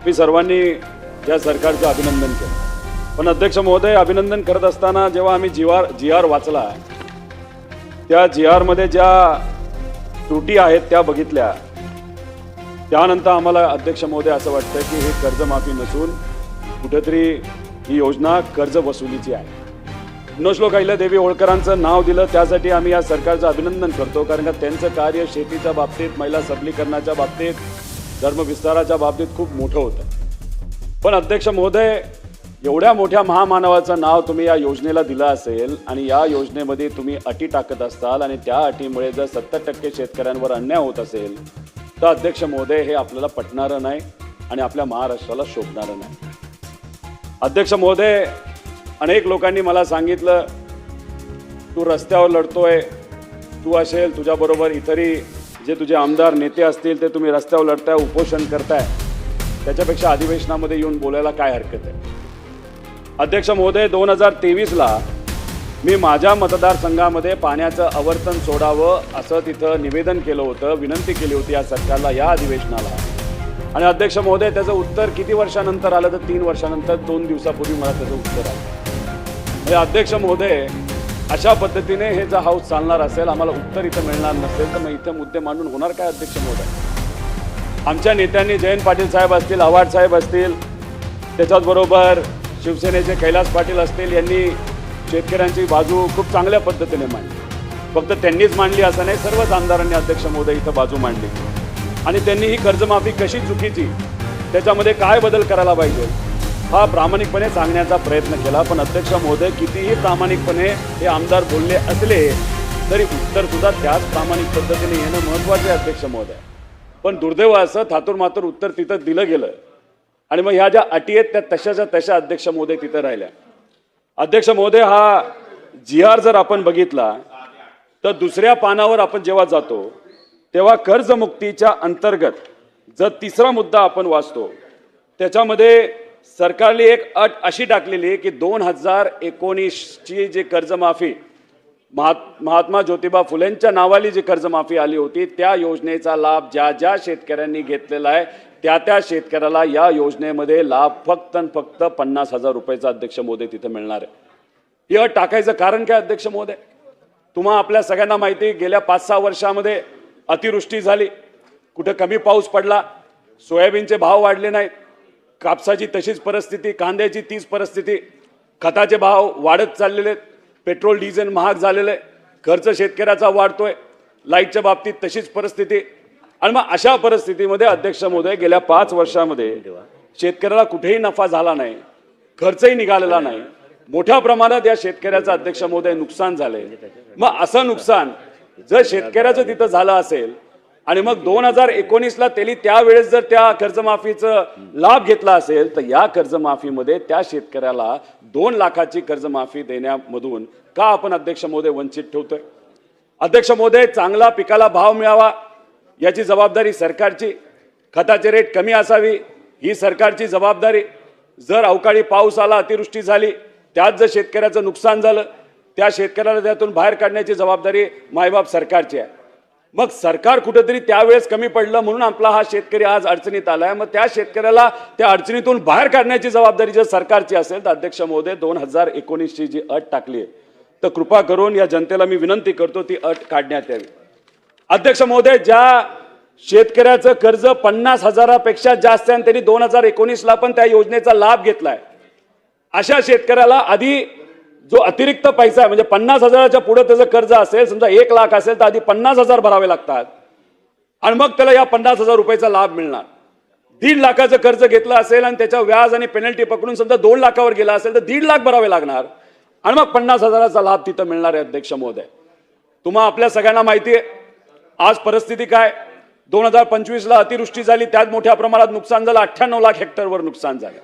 मी सर्वांनी या सरकारचं अभिनंदन केलं, पण अध्यक्ष महोदय अभिनंदन करत असताना जेव्हा आम्ही जी आर वाचला, त्या जी आर मध्ये ज्या त्रुटी आहेत त्या बघितल्या, त्यानंतर आम्हाला अध्यक्ष महोदय असं वाटतं की हे कर्जमाफी नसून कुठेतरी ही योजना कर्ज वसुलीची आहे. पुण्यश्लोक अहिल्यादेवी होळकरांचं नाव दिलं त्यासाठी आम्ही या सरकारचं अभिनंदन करतो, कारण का त्यांचं कार्य शेतीच्या बाबतीत, महिला सबलीकरणाच्या बाबतीत, धर्मविस्ताराच्या बाबतीत खूप मोठं होतं. पण अध्यक्ष महोदय, एवढ्या मोठ्या महामानवाचं नाव तुम्ही या योजनेला दिलं असेल आणि या योजनेमध्ये तुम्ही अटी टाकत असताल आणि त्या अटीमुळे जर 70% शेतकऱ्यांवर अन्याय होत असेल तर अध्यक्ष महोदय हे आपल्याला पटणारं नाही आणि आपल्या महाराष्ट्राला शोभणारं नाही. अध्यक्ष महोदय, अनेक लोकांनी मला सांगितलं तू रस्त्यावर लढतोय, तू असेल तुझ्याबरोबर इतरही जे तुझे आमदार नेते असतील ते तुम्ही रस्त्यावर लढताय, उपोषण करताय, त्याच्यापेक्षा अधिवेशनामध्ये येऊन बोलायला काय हरकत आहे. अध्यक्ष महोदय, 2023ला मी माझ्या मतदारसंघामध्ये पाण्याचं आवर्तन सोडावं असं तिथं निवेदन केलं होतं, विनंती केली होती या सरकारला, या अधिवेशनाला. आणि अध्यक्ष महोदय, त्याचं उत्तर किती वर्षानंतर आलं तर 3 वर्षानंतर, 2 दिवसापूर्वी मला त्याचं उत्तर आलं. म्हणजे अध्यक्ष महोदय, अशा पद्धतीने हे जर हाऊस चालणार असेल, आम्हाला उत्तर इथं मिळणार नसेल तर मग इथं मुद्दे मांडून होणार काय. अध्यक्ष महोदय, आमच्या नेत्यांनी जयंत पाटील साहेब असतील, आव्हाड साहेब असतील, त्याच्याचबरोबर शिवसेनेचे कैलास पाटील असतील, यांनी शेतकऱ्यांची बाजू खूप चांगल्या पद्धतीने मांडली. फक्त त्यांनीच मांडली असं नाही, सर्वच आमदारांनी अध्यक्ष महोदय इथं बाजू मांडली आणि त्यांनी ही कर्जमाफी कशी चुकीची, त्याच्यामध्ये काय बदल करायला पाहिजे हा प्रामाणिकपणे सांगण्याचा प्रयत्न केला. पण अध्यक्ष महोदय, कितीही प्रामाणिकपणे हे आमदार बोलले असले तरी उत्तर सुद्धा त्याच प्रामाणिक पद्धतीने येणं महत्त्वाचं आहे. अध्यक्ष महोदय, पण दुर्दैव असं थातूरमातूर उत्तर तिथं दिलं गेलं आणि मग ह्या ज्या अटी आहेत त्या तशाच्या तशा अध्यक्ष महोदय तिथं राहिल्या. अध्यक्ष महोदय, हा जी आर जर आपण बघितला तर दुसऱ्या पानावर आपण जेव्हा जातो तेव्हा कर्जमुक्तीच्या अंतर्गत जर तिसरा मुद्दा आपण वाचतो त्याच्यामध्ये सरकारने एक अट अशी टाकलेली आहे की 2019ची जी कर्जमाफी महात्मा ज्योतिबा फुलेंच्या नावाली जी कर्जमाफी आली होती त्या योजनेचा लाभ ज्या ज्या शेतकऱ्यांनी घेतलेला आहे त्या त्या शेतकऱ्याला या योजनेमध्ये लाभ फक्त 50,000 रुपयाचा अध्यक्ष महोदय तिथे मिळणार आहे. ही अट टाकायचं कारण काय अध्यक्ष महोदय? तुम्हा आपल्या सगळ्यांना माहिती, गेल्या 5-6 वर्षामध्ये अतिवृष्टी झाली, कुठे कमी पाऊस पडला, सोयाबीनचे भाव वाढले नाहीत, कापसाची तशीच परिस्थिती, कांद्याची तीच परिस्थिती, खताचे भाव वाढत चाललेले आहेत, पेट्रोल डिझेल महाग झालेलं आहे, खर्च शेतकऱ्याचा वाढतोय, लाईटच्या बाबतीत तशीच परिस्थिती. आणि मग अशा परिस्थितीमध्ये अध्यक्ष महोदय, गेल्या 5 वर्षामध्ये शेतकऱ्याला कुठेही नफा झाला नाही, खर्चही निघालेला नाही, मोठ्या प्रमाणात या शेतकऱ्याचं अध्यक्ष महोदय नुकसान झालंय. मग असं नुकसान जर शेतकऱ्याचं तिथं झालं असेल आणि मग 2019ला त्यांनी त्यावेळेस जर त्या कर्जमाफीचा लाभ घेतला असेल तर या कर्जमाफीमध्ये त्या शेतकऱ्याला 2 लाखाची कर्जमाफी देण्यामधून का आपण अध्यक्ष महोदय वंचित ठेवतोय? अध्यक्ष महोदय, चांगला पिकाला भाव मिळावा याची जबाबदारी सरकारची, खताचे रेट कमी असावी ही सरकारची जबाबदारी, जर अवकाळी पाऊस आला, अतिवृष्टी झाली, त्यात जर शेतकऱ्याचं नुकसान झालं त्या शेतकऱ्याला त्यातून बाहेर काढण्याची जबाबदारी मायबाप सरकारची आहे. मग सरकार कुठेतरी त्यावेळेस कमी पडलं म्हणून आपला हा शेतकरी आज अडचणीत आलाय, मग त्या शेतकऱ्याला त्या अडचणीतून बाहेर काढण्याची जबाबदारी जर सरकारची असेल तर अध्यक्ष महोदय, 2019ची जी अट टाकली आहे तर कृपा करून या जनतेला मी विनंती करतो ती अट काढण्यात यावी. अध्यक्ष महोदय, ज्या शेतकऱ्याचं कर्ज 50,000पेक्षा जास्त आहे त्यांनी 2019ला पण त्या योजनेचा लाभ घेतलाय, अशा शेतकऱ्याला आधी जो अतिरिक्त पैसा आहे म्हणजे 50,000च्या पुढे त्याचं कर्ज असेल, समजा 1 लाख असेल तर आधी 50,000 भरावे लागतात आणि मग त्याला या 50,000 रुपयाचा लाभ मिळणार. 1.5 लाखाचं कर्ज घेतलं असेल आणि त्याच्या व्याज आणि पेनल्टी पकडून समजा 2 लाखावर गेला असेल तर 1.5 लाख भरावे लागणार आणि मग 50,000चा लाभ तिथं मिळणार आहे. अध्यक्ष महोदय, तुम्हा आपल्या सगळ्यांना माहिती आहे आज परिस्थिती काय. 2025ला अतिवृष्टी झाली, त्यात मोठ्या प्रमाणात नुकसान झालं, 98 लाख हेक्टरवर नुकसान झालं.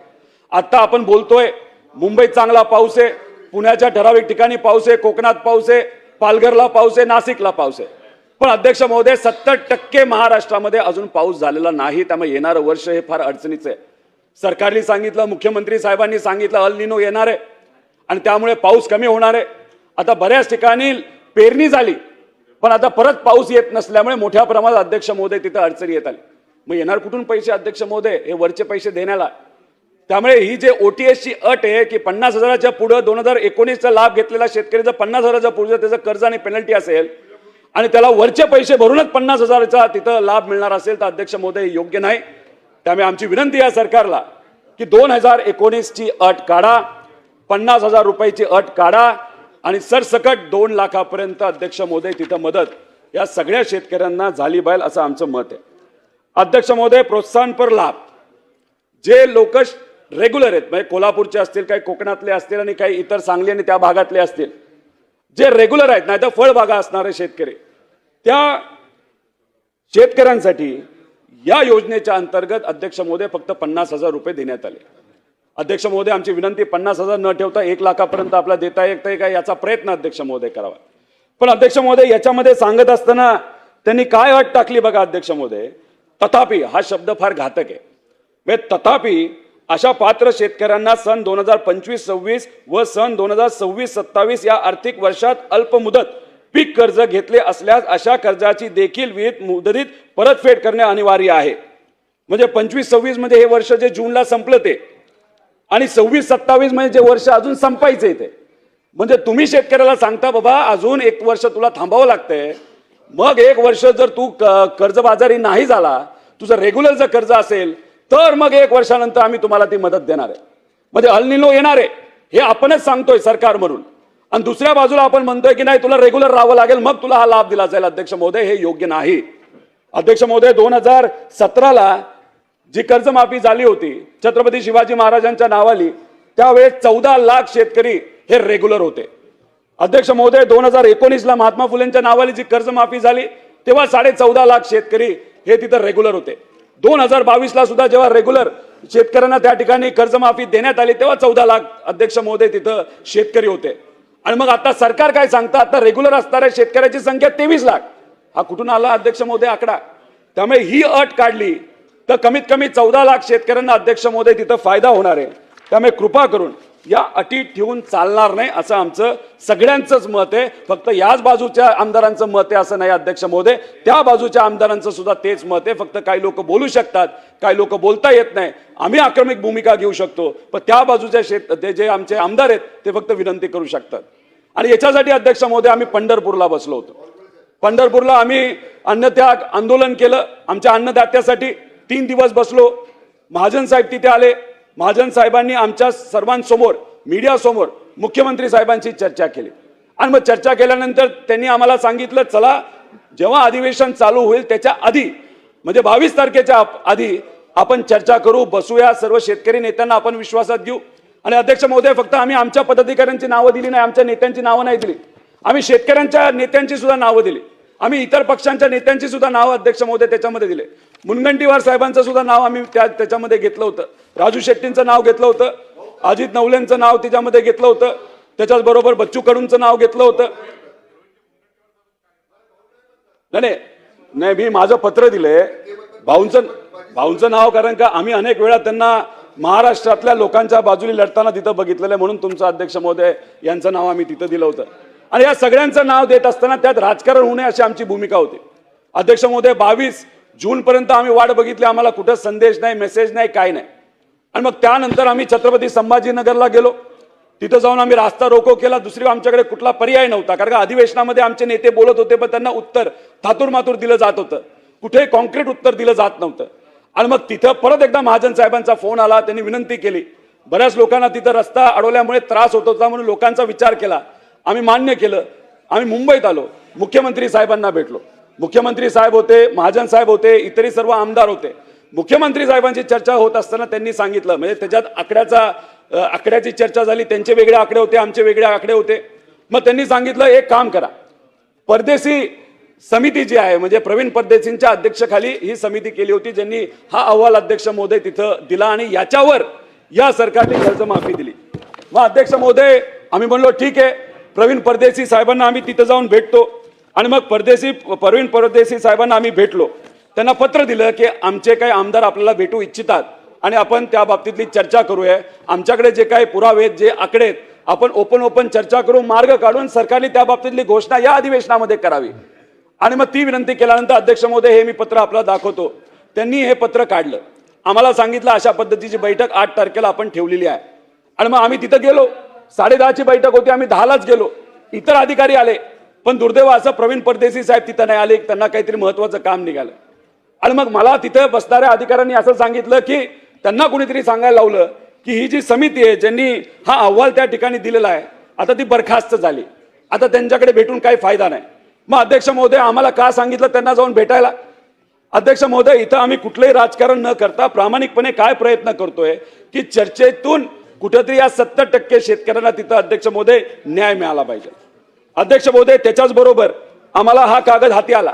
आता आपण बोलतोय मुंबईत चांगला पाऊस आहे, पुण्याच्या ठराविक ठिकाणी पाऊस आहे, कोकणात पाऊस आहे, पालघरला पाऊस आहे, नाशिकला पाऊस आहे. पण अध्यक्ष महोदय, 70% महाराष्ट्रामध्ये अजून पाऊस झालेला नाही. त्यामुळे येणारं वर्ष हे फार अडचणीचं आहे. सरकारने सांगितलं, मुख्यमंत्री साहेबांनी सांगितलं अल निनो येणार आहे आणि त्यामुळे पाऊस कमी होणार आहे. आता बऱ्याच ठिकाणी पेरणी झाली पण आता परत पाऊस येत नसल्यामुळे मोठ्या प्रमाणात अध्यक्ष महोदय तिथे अडचणी येत आली. मग येणार कुठून पैसे अध्यक्ष महोदय हे वरचे पैसे देण्याला? त्यामुळे ही जे OTS ची अट आहे की 50,000च्या पुढे 2019चा लाभ घेतलेला शेतकरी जर 50,000च्या पुढे त्याचं कर्ज आणि पेनल्टी असेल आणि त्याला वरचे पैसे भरूनच 50,000चा तिथं लाभ मिळणार असेल तर अध्यक्ष महोदय योग्य नाही. त्यामुळे आमची विनंती आहे सरकारला की 2019ची अट काढा, 50,000 रुपयाची अट काढा आणि सरसकट 2 लाखापर्यंत अध्यक्ष महोदय तिथं मदत या सगळ्या शेतकऱ्यांना झाली पाहिजे असं आमचं मत आहे. अध्यक्ष महोदय, प्रोत्साहनपर लाभ जे लोक रेग्युलर आहेत, म्हणजे कोल्हापूरचे असतील, काही कोकणातले असतील आणि काही इतर सांगली आणि त्या भागातले असतील, जे रेग्युलर आहेत नाही तर फळबागा असणारे शेतकरी, त्या शेतकऱ्यांसाठी या योजनेच्या अंतर्गत अध्यक्ष महोदय फक्त 50,000 रुपये देण्यात आले. अध्यक्ष महोदय, आमची विनंती 50,000 न ठेवता 1 लाखापर्यंत आपला देता येतंय का याचा प्रयत्न अध्यक्ष महोदय करावा. पण अध्यक्ष महोदय, याच्यामध्ये सांगत असताना त्यांनी काय अट टाकली बघा अध्यक्ष महोदय, तथापि हा शब्द फार घातक आहे. तथापि अशा पात्र शेतकऱ्यांना सन 2025-26 व सन 2026-27 या आर्थिक वर्षात अल्पमुदत पीक कर्ज घेतले असल्यास अशा कर्जाची देखील विहित मुदतीत परतफेड करणे अनिवार्य आहे. म्हणजे 25-26 मध्ये हे वर्ष जे जूनला संपलं ते आणि 26-27 मध्ये जे वर्ष अजून संपायचे ते, म्हणजे तुम्ही शेतकऱ्याला सांगता बाबा अजून 1 वर्ष तुला थांबावं लागतंय, मग 1 वर्ष जर तू कर्जबाजारी नाही झाला, तुझं रेग्युलर जर कर्ज असेल तर मग 1 वर्षानंतर आम्ही तुम्हाला ती मदत देणार आहे. म्हणजे अल्निनो येणार आहे हे आपणच सांगतोय सरकार म्हणून, आणि दुसऱ्या बाजूला आपण म्हणतोय की नाही तुला रेग्युलर राहावं लागेल मग तुला हा लाभ दिला जाईल. अध्यक्ष महोदय, हे योग्य नाही. अध्यक्ष महोदय, 2017ला जी कर्जमाफी झाली होती छत्रपती शिवाजी महाराजांच्या नावाली, त्यावेळेस 14 लाख शेतकरी हे रेग्युलर होते. अध्यक्ष महोदय, 2019ला महात्मा फुलेंच्या नावाली जी कर्जमाफी झाली तेव्हा 14.5 लाख शेतकरी हे तिथं रेग्युलर होते. 2022ला सुद्धा जेव्हा रेग्युलर शेतकऱ्यांना त्या ठिकाणी कर्जमाफी देण्यात आली तेव्हा 14 लाख अध्यक्ष महोदय तिथं शेतकरी होते. आणि मग आता सरकार काय सांगतं, आता रेग्युलर असणाऱ्या शेतकऱ्याची संख्या 23 लाख. हा कुठून आला अध्यक्ष महोदय आकडा? त्यामुळे ही अट काढली तर कमीत कमी 14 लाख शेतकऱ्यांना अध्यक्ष महोदय तिथं फायदा होणार आहे. त्यामुळे कृपा करून या अटी ठेवून चालणार नाही असं आमचं सगळ्यांचंच मत आहे. फक्त याच बाजूच्या आमदारांचं मत आहे असं नाही अध्यक्ष महोदय, त्या बाजूच्या आमदारांचं सुद्धा तेच मत आहे. फक्त काही लोक बोलू शकतात, काही लोक बोलता येत नाही, आम्ही आक्रमक भूमिका घेऊ शकतो, पण त्या बाजूच्या जे आमचे आमदार आहेत ते फक्त विनंती करू शकतात. आणि याच्यासाठी अध्यक्ष महोदय आम्ही पंढरपूरला बसलो होतो. पंढरपूरला आम्ही अन्नत्याग आंदोलन केलं आमच्या अन्नदात्यासाठी. 3 दिवस बसलो. महाजन साहेब तिथे आले. महाजन साहेबांनी आमच्या सर्वांसमोर मीडिया समोर मुख्यमंत्री साहेबांची चर्चा केली. आणि मग चर्चा केल्यानंतर त्यांनी आम्हाला सांगितलं चला जेव्हा अधिवेशन चालू होईल त्याच्या आधी म्हणजे 22 तारखेच्या आधी आपण चर्चा करू, बसूया, सर्व शेतकरी नेत्यांना आपण विश्वासात घेऊ. आणि अध्यक्ष महोदय, फक्त आम्ही आमच्या पदाधिकाऱ्यांची नावं दिली नाही, आमच्या नेत्यांची नावं नाही दिली, आम्ही शेतकऱ्यांच्या नेत्यांची सुद्धा नावं दिली, आम्ही इतर पक्षांच्या नेत्यांची सुद्धा नावं अध्यक्ष महोदय त्याच्यामध्ये दिले. मुनगंटीवार साहेबांचं सुद्धा नाव आम्ही त्याच्यामध्ये घेतलं होतं, राजू शेट्टींचं नाव घेतलं होतं, अजित नवलेंचं नाव त्याच्यामध्ये घेतलं होतं, त्याच्याच बरोबर बच्चू कडूंचं नाव घेतलं होतं. नाही, मी माझं पत्र दिलंय भाऊंचं नाव, कारण का आम्ही अनेक वेळा त्यांना महाराष्ट्रातल्या लोकांच्या बाजूने लढताना तिथं बघितलेलं आहे, म्हणून तुमचं अध्यक्ष महोदय यांचं नाव आम्ही तिथं दिलं होतं. आणि या सगळ्यांचं नाव देत असताना त्यात राजकारण होणे अशी आमची भूमिका होती. अध्यक्ष महोदय, 22 जून पर्यंत आम्ही वाट बघितली, आम्हाला कुठं संदेश नाही, मेसेज नाही, काय नाही. आणि मग त्यानंतर आम्ही छत्रपती संभाजीनगरला गेलो. तिथं जाऊन आम्ही रास्ता रोको केला. दुसरी आमच्याकडे कुठला पर्याय नव्हता, कारण का अधिवेशनामध्ये आमचे नेते बोलत होते पण त्यांना उत्तर थातूरमातूर दिलं जात होतं, कुठेही कॉन्क्रीट उत्तर दिलं जात नव्हतं. आणि मग तिथं परत एकदा महाजन साहेबांचा फोन आला. त्यांनी विनंती केली. बऱ्याच लोकांना तिथं रस्ता अडवल्यामुळे त्रास होत होता म्हणून लोकांचा विचार केला. आम्ही मान्य केलं. आम्ही मुंबईत आलो. मुख्यमंत्री साहेबांना भेटलो. मुख्यमंत्री साहेब होते, महाजन साहेब होते, इतरही सर्व आमदार होते. मुख्यमंत्री साहेबांची चर्चा होत असताना त्यांनी सांगितलं, म्हणजे त्याच्यात आकड्याची चर्चा झाली. त्यांचे वेगळे आकडे होते, आमचे वेगळे आकडे होते. मग त्यांनी सांगितलं एक काम करा, परदेशी समिती जी आहे म्हणजे प्रवीण परदेशींच्या अध्यक्षतेखाली ही समिती केली होती, ज्यांनी हा अहवाल अध्यक्ष महोदय तिथं दिला आणि याच्यावर या सरकारने कर्जमाफी दिली. मग अध्यक्ष महोदय आम्ही म्हणलो ठीक आहे, प्रवीण परदेशी साहेबांना आम्ही तिथं जाऊन भेटतो. आणि मग प्रवीण परदेशी साहेबांना आम्ही भेटलो. त्यांना पत्र दिलं की आमचे काही आमदार आपल्याला भेटू इच्छितात आणि आपण त्या बाबतीतली चर्चा करूया. आमच्याकडे जे काही पुरावे आहेत, जे आकडे आहेत, आपण ओपन चर्चा करू, मार्ग काढून सरकारने त्या बाबतीतली घोषणा या अधिवेशनामध्ये करावी. आणि मग ती विनंती केल्यानंतर अध्यक्ष महोदय हे मी पत्र आपल्याला दाखवतो. त्यांनी हे पत्र काढलं, आम्हाला सांगितलं अशा पद्धतीची बैठक 8 तारखेला आपण ठेवलेली आहे. आणि मग आम्ही तिथं गेलो. 10:30ची बैठक होती, आम्ही 10लाच गेलो. इतर अधिकारी आले, पण दुर्दैव असं प्रवीण परदेशी साहेब तिथं नाही आले, त्यांना काहीतरी महत्वाचं काम निघालं. आणि मग मला तिथं बसणाऱ्या अधिकाऱ्यांनी असं सांगितलं की त्यांना कुणीतरी सांगायला लावलं की ही जी समिती आहे ज्यांनी हा अहवाल त्या ठिकाणी दिलेला आहे, आता ती बरखास्त झाली, आता त्यांच्याकडे भेटून काही फायदा नाही. मग अध्यक्ष महोदय, आम्हाला का सांगितलं त्यांना जाऊन भेटायला? अध्यक्ष महोदय, इथं आम्ही कुठलंही राजकारण न करता प्रामाणिकपणे काय प्रयत्न करतोय की चर्चेतून कुठेतरी या 70% शेतकऱ्यांना तिथं अध्यक्ष महोदय न्याय मिळाला पाहिजे. अध्यक्ष महोदय, त्याच्याच बरोबर आम्हाला हा कागद हाती आला.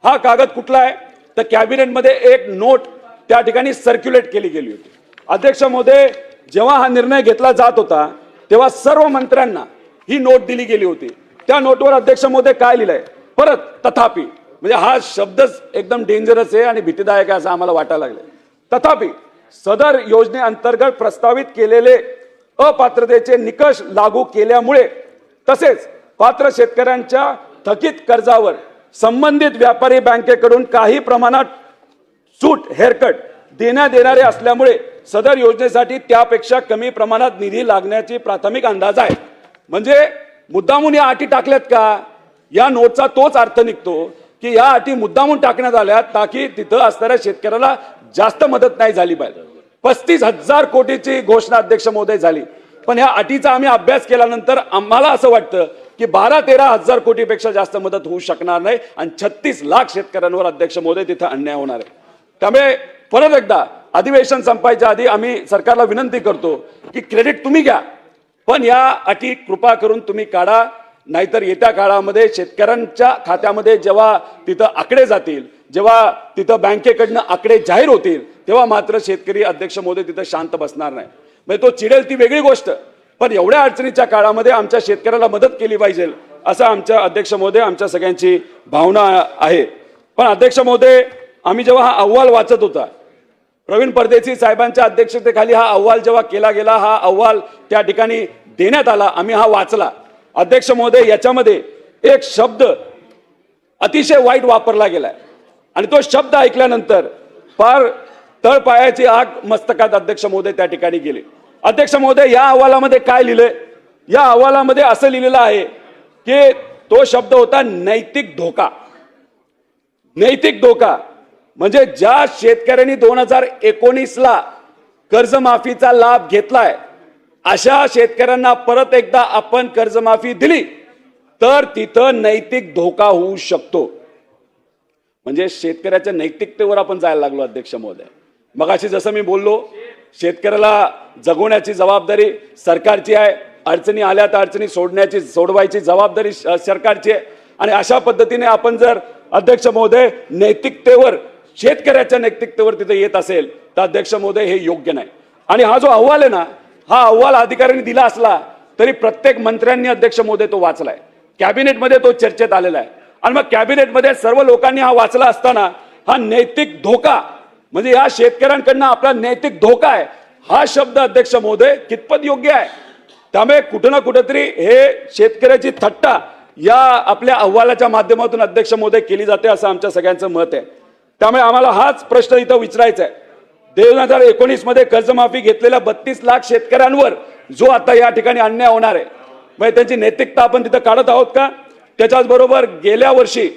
हा कागद कुठला आहे तर कॅबिनेटमध्ये एक नोट त्या ठिकाणी सर्क्युलेट केली गेली होती. अध्यक्ष महोदय, जेव्हा हा निर्णय घेतला जात होता तेव्हा सर्व मंत्र्यांना ही नोट दिली गेली होती. त्या नोटवर अध्यक्ष महोदय काय लिहिलंय, परत तथापि, म्हणजे हा शब्दच एकदम डेंजरस आहे आणि भीतीदायक आहे असं आम्हाला वाटायला लागलं. तथापि सदर योजनेअंतर्गत प्रस्तावित केलेले अपात्रतेचे निकष लागू केल्यामुळे तसेच पात्र शेतकऱ्यांच्या थकीत कर्जावर संबंधित व्यापारी बँकेकडून काही प्रमाणात सूट हेअरकट देण्यात येणारे असल्यामुळे सदर योजनेसाठी त्यापेक्षा कमी प्रमाणात निधी लागण्याची प्राथमिक अंदाज आहे. म्हणजे मुद्दामून या अटी टाकल्यात का? या नोटचा तोच अर्थ निघतो की या अटी मुद्दामून टाकण्यात आल्या ताकी तिथं असणाऱ्या शेतकऱ्याला जास्त मदत नाही झाली पाहिजे. 35,000 कोटीची घोषणा अध्यक्ष महोदय झाली, पण या अटीचा आम्ही अभ्यास केल्यानंतर आम्हाला असं वाटतं की 12-13 हजार कोटीपेक्षा जास्त मदत होऊ शकणार नाही आणि 36 लाख शेतकऱ्यांवर अध्यक्ष महोदय तिथं अन्याय होणार आहे. त्यामुळे परत एकदा अधिवेशन संपायच्या आधी आम्ही सरकारला विनंती करतो की क्रेडिट तुम्ही घ्या, पण या अटी कृपा करून तुम्ही काढा, नाहीतर येत्या काळामध्ये शेतकऱ्यांच्या खात्यामध्ये जेव्हा तिथं आकडे जातील, जेव्हा तिथं बँकेकडनं आकडे जाहीर होतील, तेव्हा मात्र शेतकरी अध्यक्ष महोदय तिथं शांत बसणार नाही. म्हणजे तो चिडेल ती वेगळी गोष्ट, पण एवढ्या अडचणीच्या काळामध्ये आमच्या शेतकऱ्याला मदत केली पाहिजे असं आमच्या अध्यक्ष महोदय आमच्या सगळ्यांची भावना आहे. पण अध्यक्ष महोदय, आम्ही जेव्हा हा अहवाल वाचत होता, प्रवीण परदेशी साहेबांच्या अध्यक्षतेखाली हा अहवाल जेव्हा केला गेला, हा अहवाल त्या ठिकाणी देण्यात आला, आम्ही हा वाचला. अध्यक्ष महोदय, याच्यामध्ये एक शब्द अतिशय वाईट वापरला गेलाय आणि तो शब्द ऐकल्यानंतर फार तळपायाची आग मस्तकात अध्यक्ष महोदय त्या ठिकाणी गेले. अध्यक्ष महोदय, या अहवालामध्ये काय लिहिलंय? या अहवालामध्ये असं लिहिलेलं आहे की तो शब्द होता नैतिक धोका. नैतिक धोका म्हणजे ज्या शेतकऱ्यांनी 2019ला कर्जमाफीचा लाभ घेतलाय अशा शेतकऱ्यांना परत एकदा आपण कर्जमाफी दिली तर तिथं नैतिक धोका होऊ शकतो. म्हणजे शेतकऱ्याच्या नैतिकतेवर आपण जायला लागलो अध्यक्ष महोदय. मगाशी जसं मी बोललो, शेतकऱ्याला जगवण्याची जबाबदारी सरकारची आहे, अडचणी आल्या तर अडचणी सोडवायची जबाबदारी सरकारची आहे. आणि अशा पद्धतीने आपण जर अध्यक्ष महोदय नैतिकतेवर, शेतकऱ्याच्या नैतिकतेवर तिथे येत असेल तर अध्यक्ष महोदय हे योग्य नाही. आणि हा जो अहवाल आहे ना, हा अहवाल अधिकाऱ्यांनी दिला असला तरी प्रत्येक मंत्र्यांनी अध्यक्ष महोदय तो वाचलाय, कॅबिनेटमध्ये तो चर्चेत आलेला आहे. आणि मग कॅबिनेटमध्ये सर्व लोकांनी हा वाचला असताना हा नैतिक धोका म्हणजे या शेतकऱ्यांकडनं आपला नैतिक धोका आहे हा शब्द अध्यक्ष महोदय कितपत योग्य आहे? त्यामुळे कुठं ना कुठेतरी हे शेतकऱ्याची थट्टा या आपल्या अहवालाच्या माध्यमातून अध्यक्ष महोदय केली जाते असं आमच्या सगळ्यांचं मत आहे. त्यामुळे आम्हाला हाच प्रश्न इथं विचारायचा आहे. 2019 मध्ये कर्जमाफी घेतलेल्या 32 लाख शेतकऱ्यांवर जो आता या ठिकाणी अन्याय होणार आहे, म्हणजे त्यांची नैतिकता आपण तिथं काढत आहोत का? त्याच्याच बरोबर गेल्या वर्षी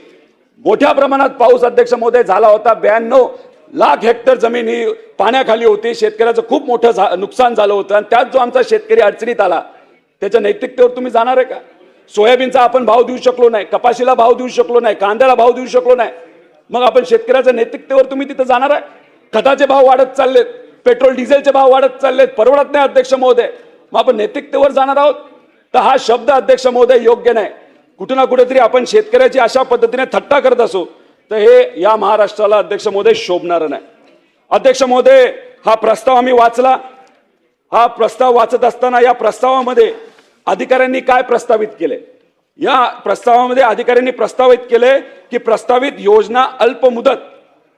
मोठ्या प्रमाणात पाऊस अध्यक्ष महोदय झाला होता. 92 लाख हेक्टर जमीन ही पाण्याखाली होती. शेतकऱ्याचं खूप मोठं नुकसान झालं होतं आणि त्यात जो आमचा शेतकरी अडचणीत आला त्याच्या नैतिकतेवर तुम्ही जाणार आहे का? सोयाबीनचा आपण भाव देऊ शकलो नाही, कपाशीला भाव देऊ शकलो नाही, कांद्याला भाव देऊ शकलो नाही, मग आपण शेतकऱ्याच्या नैतिकतेवर तुम्ही तिथं जाणार आहे? खताचे भाव वाढत चाललेत, पेट्रोल डिझेलचे भाव वाढत चाललेत, परवडत नाही अध्यक्ष महोदय, मग आपण नैतिकतेवर जाणार आहोत? तर हा शब्द अध्यक्ष महोदय योग्य नाही. कुठे ना कुठेतरी आपण शेतकऱ्याची अशा पद्धतीने थट्टा करत असो तर हे या महाराष्ट्राला अध्यक्ष महोदय शोभणार नाही. अध्यक्ष महोदय, हा प्रस्ताव आम्ही वाचला. हा प्रस्ताव वाचत असताना या प्रस्तावामध्ये अधिकाऱ्यांनी काय प्रस्तावित केले? या प्रस्तावामध्ये अधिकाऱ्यांनी प्रस्तावित केले की प्रस्तावित योजना अल्प मुदत,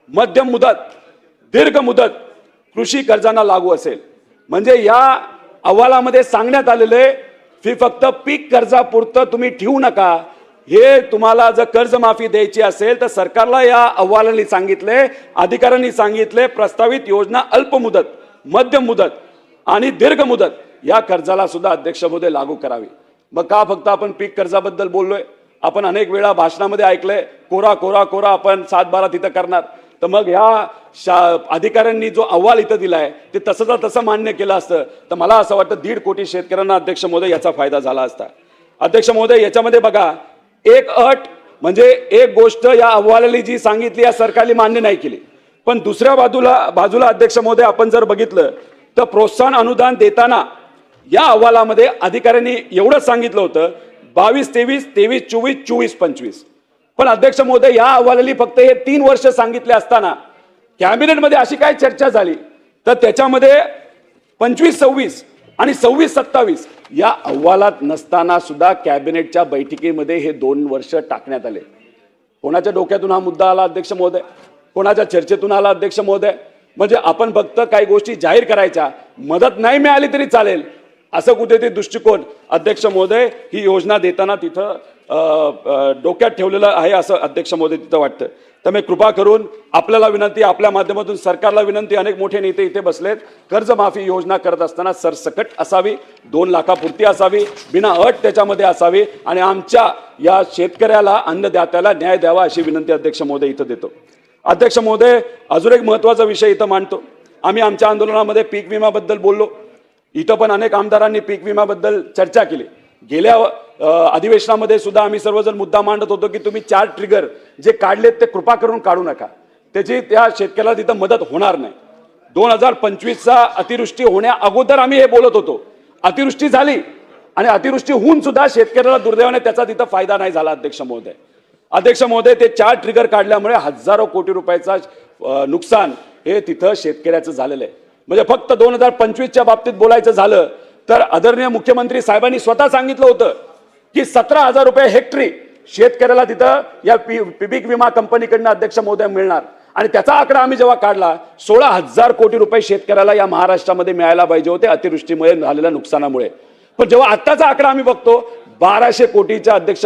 मध्यम मुदत, दीर्घ मुदत कृषी कर्जांना लागू असेल. म्हणजे या अहवालामध्ये सांगण्यात आलेले फक्त पीक कर्जापुरतं तुम्ही ठेवू नका, हे तुम्हाला जर कर्जमाफी द्यायची असेल तर सरकारला या अहवालांनी सांगितले, अधिकाऱ्यांनी सांगितले, प्रस्तावित योजना अल्प मुदत, मध्यम मुदत आणि दीर्घ मुदत या कर्जाला सुद्धा अध्यक्ष महोदय लागू करावी. मग का फक्त आपण पीक कर्जाबद्दल बोललोय? आपण अनेक वेळा भाषणामध्ये ऐकलंय कोरा कोरा कोरा आपण 7-12 तिथं करणार. तर मग ह्या अधिकाऱ्यांनी जो अहवाल इथं दिलाय ते तसंच तसं मान्य केलं असतं तर मला असं वाटतं 1.5 कोटी शेतकऱ्यांना अध्यक्ष महोदय याचा फायदा झाला असता. अध्यक्ष महोदय, याच्यामध्ये बघा, एक अट म्हणजे एक गोष्ट या अहवालाने जी सांगितली या सरकारने मान्य नाही केली, पण दुसऱ्या बाजूला अध्यक्ष महोदय आपण जर बघितलं तर प्रोत्साहन अनुदान देताना या अहवालामध्ये अधिकाऱ्यांनी एवढंच सांगितलं होतं 22-23, 23-24, 24-25. पण अध्यक्ष महोदय, या अहवालाने फक्त हे 3 वर्ष सांगितले असताना कॅबिनेटमध्ये अशी काय चर्चा झाली तर त्याच्यामध्ये 25-26 आणि 26-27 या अहवालात नसताना सुद्धा कॅबिनेटच्या बैठकीमध्ये हे 2 वर्ष टाकण्यात आले. कोणाच्या डोक्यातून हा मुद्दा आला अध्यक्ष महोदय? कोणाच्या चर्चेतून आला अध्यक्ष महोदय? म्हणजे आपण फक्त काही गोष्टी जाहीर करायच्या, मदत नाही मिळाली तरी चालेल असं कुठेतरी दृष्टिकोन अध्यक्ष महोदय ही योजना देताना तिथं डोक्यात ठेवलेलं आहे असं अध्यक्ष महोदय तिथं वाटतं. त्यामुळे कृपा करून आपल्याला विनंती, आपल्या माध्यमातून सरकारला विनंती, अनेक मोठे नेते इथे बसलेत, कर्जमाफी योजना करत असताना सरसकट असावी, 2 लाखापुरती असावी, बिना अट त्याच्यामध्ये असावी आणि आमच्या या शेतकऱ्याला, अन्नदात्याला न्याय द्यावा अशी विनंती अध्यक्ष महोदय इथं देतो. अध्यक्ष महोदय, अजून एक महत्त्वाचा विषय इथं मांडतो. आम्ही आमच्या आंदोलनामध्ये पीक विम्याबद्दल बोललो. इथं पण अनेक आमदारांनी पीक विम्याबद्दल चर्चा केली. गेल्या अधिवेशनामध्ये सुद्धा आम्ही सर्वजण मुद्दा मांडत होतो की तुम्ही 4 ट्रिगर जे काढलेत ते कृपा करून काढू नका, त्याची त्या शेतकऱ्याला तिथं मदत होणार नाही. 2025चा अतिवृष्टी होण्या अगोदर आम्ही हे बोलत होतो. अतिवृष्टी झाली आणि अतिवृष्टी होऊन सुद्धा शेतकऱ्याला दुर्दैवाने त्याचा तिथं फायदा नाही झाला अध्यक्ष महोदय. अध्यक्ष महोदय, ते 4 ट्रिगर काढल्यामुळे हजारो कोटी रुपयाचा नुकसान हे तिथं शेतकऱ्याचं झालेलं आहे. म्हणजे फक्त 2025च्या बाबतीत बोलायचं झालं तर आदरणीय मुख्यमंत्री साहेबांनी स्वतः सांगितलं होतं की 17,000 रुपये हेक्टरी शेतकऱ्याला तिथं या पीक विमा कंपनीकडनं अध्यक्ष महोदय मिळणार. आणि त्याचा आकडा आम्ही जेव्हा काढला 16,000 कोटी रुपये शेतकऱ्याला या महाराष्ट्रामध्ये मिळायला पाहिजे होते अतिवृष्टीमुळे झालेल्या नुकसानामुळे. पण जेव्हा आत्ताचा आकडा आम्ही बघतो 1,200 कोटीचा अध्यक्ष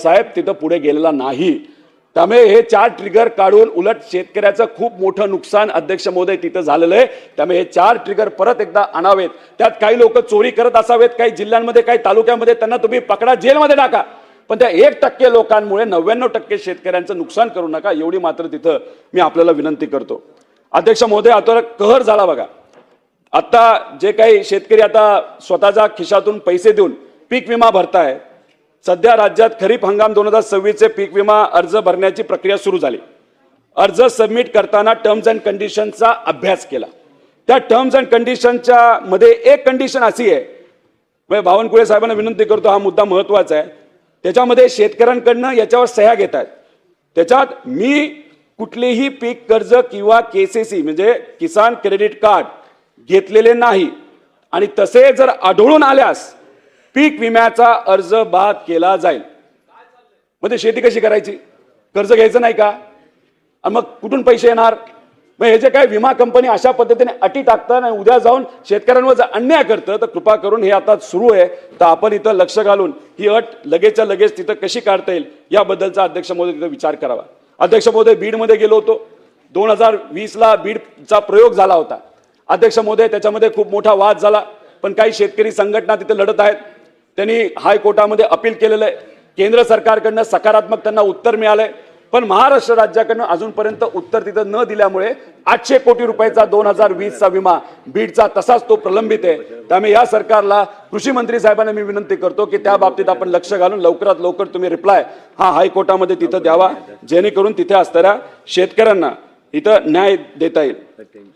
साहेब तिथं पुढे गेलेला नाही. त्यामुळे हे 4 ट्रिगर काढून उलट शेतकऱ्याचं खूप मोठं नुकसान अध्यक्ष महोदय तिथं झालेलं आहे. त्यामुळे हे 4 ट्रिगर परत एकदा आणावेत. त्यात काही लोक चोरी करत असावेत, काही जिल्ह्यांमध्ये, काही तालुक्यामध्ये, त्यांना तुम्ही पकडा, जेलमध्ये टाका, पण त्या 1% लोकांमुळे 99% शेतकऱ्यांचं नुकसान करू नका, एवढी मात्र तिथं मी आपल्याला विनंती करतो. अध्यक्ष महोदय, आता कहर झाला बघा. आता जे काही शेतकरी आता स्वतःच्या खिशातून पैसे देऊन पीक विमा भरताय, सध्या राज्यात खरीप हंगाम 2026चे पीक विमा अर्ज भरण्याची प्रक्रिया सुरू झाली. अर्ज सबमिट करताना टर्म्स अँड कंडिशनचा अभ्यास केला. त्या टर्म्स अँड कंडिशनच्या मध्ये एक कंडिशन अशी आहे, म्हणजे बावनकुळे साहेबांना विनंती करतो, हा मुद्दा महत्वाचा आहे. त्याच्यामध्ये शेतकऱ्यांकडनं याच्यावर सह्या घेत आहेत. त्याच्यात मी कुठलेही पीक कर्ज किंवा केसीसी म्हणजे किसान क्रेडिट कार्ड घेतलेले नाही आणि तसे जर आढळून आल्यास पीक विम्याचा अर्ज बाद केला जाईल. म्हणजे शेती कशी करायची? कर्ज घ्यायचं नाही का? आणि मग कुठून पैसे येणार? मग हे जे काय विमा कंपनी अशा पद्धतीने अटी टाकतात आणि उद्या जाऊन शेतकऱ्यांवर जर अन्याय करतं तर कृपा करून हे आता सुरू आहे तर आपण इथं लक्ष घालून ही अट लगेचच्या लगेच तिथं कशी काढता येईल याबद्दलचा अध्यक्ष महोदय तिथं विचार करावा. अध्यक्ष महोदय, बीडमध्ये गेलो होतो. 2020ला बीडचा प्रयोग झाला होता. अध्यक्ष महोदय, त्याच्यामध्ये खूप मोठा वाद झाला, पण काही शेतकरी संघटना तिथे लढत आहेत. त्यांनी हायकोर्टामध्ये अपील केलेलं आहे. केंद्र सरकारकडनं सकारात्मक त्यांना उत्तर मिळालंय, पण महाराष्ट्र राज्याकडनं अजूनपर्यंत उत्तर तिथं न दिल्यामुळे 800 कोटी रुपयाचा 2020चा विमा बीडचा तसाच तो प्रलंबित आहे. त्यामुळे या सरकारला, कृषी मंत्री साहेबांना मी विनंती करतो की त्या बाबतीत आपण लक्ष घालून लवकरात लवकर तुम्ही रिप्लाय हा हायकोर्टामध्ये तिथं द्यावा, जेणेकरून तिथे असणाऱ्या शेतकऱ्यांना इथं न्याय देता येईल.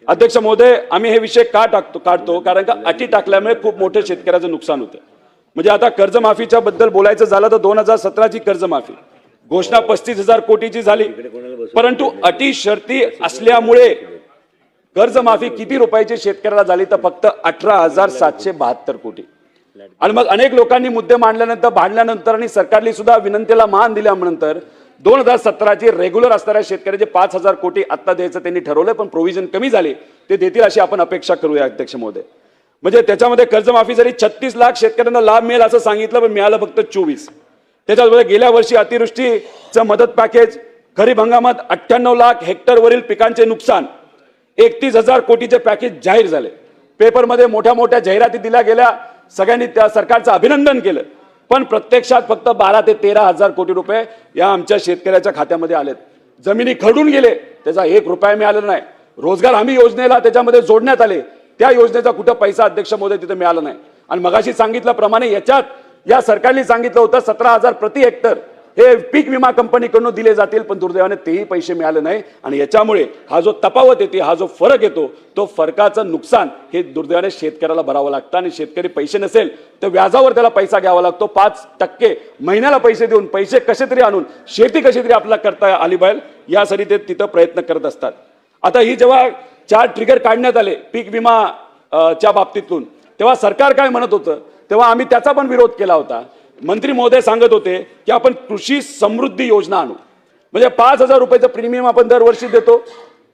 अध्यक्ष महोदय, आम्ही हे विषय का काढतो कारण का अटी टाकल्यामुळे खूप मोठं शेतकऱ्याचं नुकसान होतं. म्हणजे आता कर्जमाफीच्या बद्दल बोलायचं झालं तर 2017ची कर्जमाफी घोषणा 35,000 कोटीची झाली, परंतु अटी शर्ती असल्यामुळे कर्जमाफी किती रुपयाची शेतकऱ्याला झाली तर फक्त 18,772 कोटी. आणि मग अनेक लोकांनी मुद्दे मांडल्यानंतर, भांडल्यानंतर आणि सरकारने सुद्धा विनंतीला मान दिल्यानंतर 2017ची रेग्युलर असणाऱ्या शेतकऱ्याचे 5,000 कोटी आता द्यायचं त्यांनी ठरवलं, पण प्रोव्हिजन कमी झाली, ते देतील अशी आपण अपेक्षा करूया अध्यक्ष महोदय. म्हणजे त्याच्यामध्ये कर्जमाफी जरी 36 लाख शेतकऱ्यांना लाभ मिळेल असं सांगितलं, पण मिळालं फक्त 24. त्याच्याबरोबर गेल्या वर्षी अतिवृष्टीचं मदत पॅकेज, खरीप हंगामात 98 लाख हेक्टरवरील पिकांचे नुकसान, 31,000 कोटीचे पॅकेज जाहीर झाले. पेपरमध्ये मोठ्या मोठ्या जाहिराती दिल्या गेल्या, सगळ्यांनी त्या सरकारचं अभिनंदन केलं. पण प्रत्यक्षात फक्त 12 ते 13,000 कोटी रुपये या आमच्या शेतकऱ्याच्या खात्यामध्ये आलेत. जमिनी खरडून गेले, त्याचा 1 रुपया मिळाला नाही. रोजगार हमी योजनेला त्याच्यामध्ये जोडण्यात आले, त्या योजनेचा कुठं पैसा अध्यक्ष महोदय तिथे मिळाला नाही. आणि मगाशी सांगितल्याप्रमाणे याच्यात या सरकारने सांगितलं होतं 17,000 प्रति हेक्टर हे पीक विमा कंपनीकडून दिले जातील, पण दुर्दैवाने तेही पैसे मिळाले नाही. आणि याच्यामुळे हा जो तफावत येते, हा जो फरक येतो, तो फरकाचं नुकसान हे दुर्दैवाने शेतकऱ्याला भरावं लागतं. आणि शेतकरी पैसे नसेल तर व्याजावर त्याला पैसा घ्यावा लागतो. 5% महिन्याला पैसे देऊन पैसे कसे तरी आणून शेती कशी तरी आपल्याला करता आली पाहिजे यासाठी ते तिथं प्रयत्न करत असतात. आता ही जेव्हा 4 ट्रिगर काढण्यात आले पीक विमा च्या बाबतीतून, तेव्हा सरकार काय म्हणत होतं, तेव्हा आम्ही त्याचा पण विरोध केला होता. मंत्री महोदय सांगत होते की आपण कृषी समृद्धी योजना आणू, म्हणजे 5,000 रुपयाचं प्रीमियम आपण दरवर्षी देतो,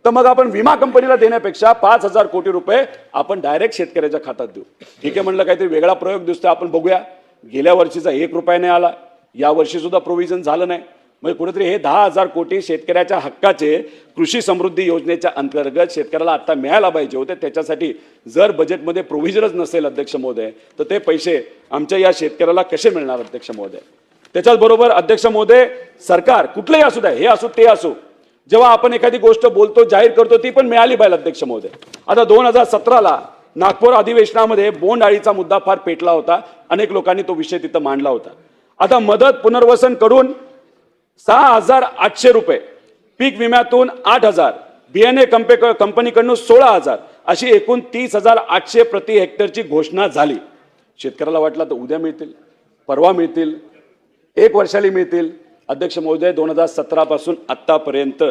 तर मग आपण विमा कंपनीला देण्यापेक्षा 5,000 कोटी रुपये आपण डायरेक्ट शेतकऱ्याच्या खात्यात देऊ. ठीक आहे म्हणलं, काहीतरी वेगळा प्रयोग दिसतोय, आपण बघूया. गेल्या वर्षीचा 1 रुपया नाही आला, या वर्षी सुद्धा प्रोव्हिजन झालं नाही. म्हणजे कुठेतरी हे 10,000 कोटी शेतकऱ्याच्या हक्काचे कृषी समृद्धी योजनेच्या अंतर्गत शेतकऱ्याला आता मिळायला पाहिजे होते. त्याच्यासाठी जर बजेटमध्ये प्रोव्हिजनच नसेल अध्यक्ष महोदय, तर ते पैसे आमच्या या शेतकऱ्याला कसे मिळणार अध्यक्ष महोदय? त्याच्याच बरोबर अध्यक्ष महोदय, सरकार कुठलंही असू द्या, हे असो ते असो, जेव्हा आपण एखादी गोष्ट बोलतो, जाहीर करतो, ती पण मिळाली पाहिजे अध्यक्ष महोदय. आता 2017ला नागपूर अधिवेशनामध्ये बोंड अळीचा मुद्दा फार पेटला होता, अनेक लोकांनी तो विषय तिथं मांडला होता. आता मदत पुनर्वसन कडून 6,800 रुपये, पीक विम्यातून 8,000, बियाणे कंपनीकडून 16,000, अशी एकूण 30,800 प्रति हेक्टरची घोषणा झाली. शेतकऱ्याला वाटलं तर उद्या मिळतील, परवा मिळतील, 1 वर्षाला मिळतील. अध्यक्ष महोदय, 2017 पासून आतापर्यंत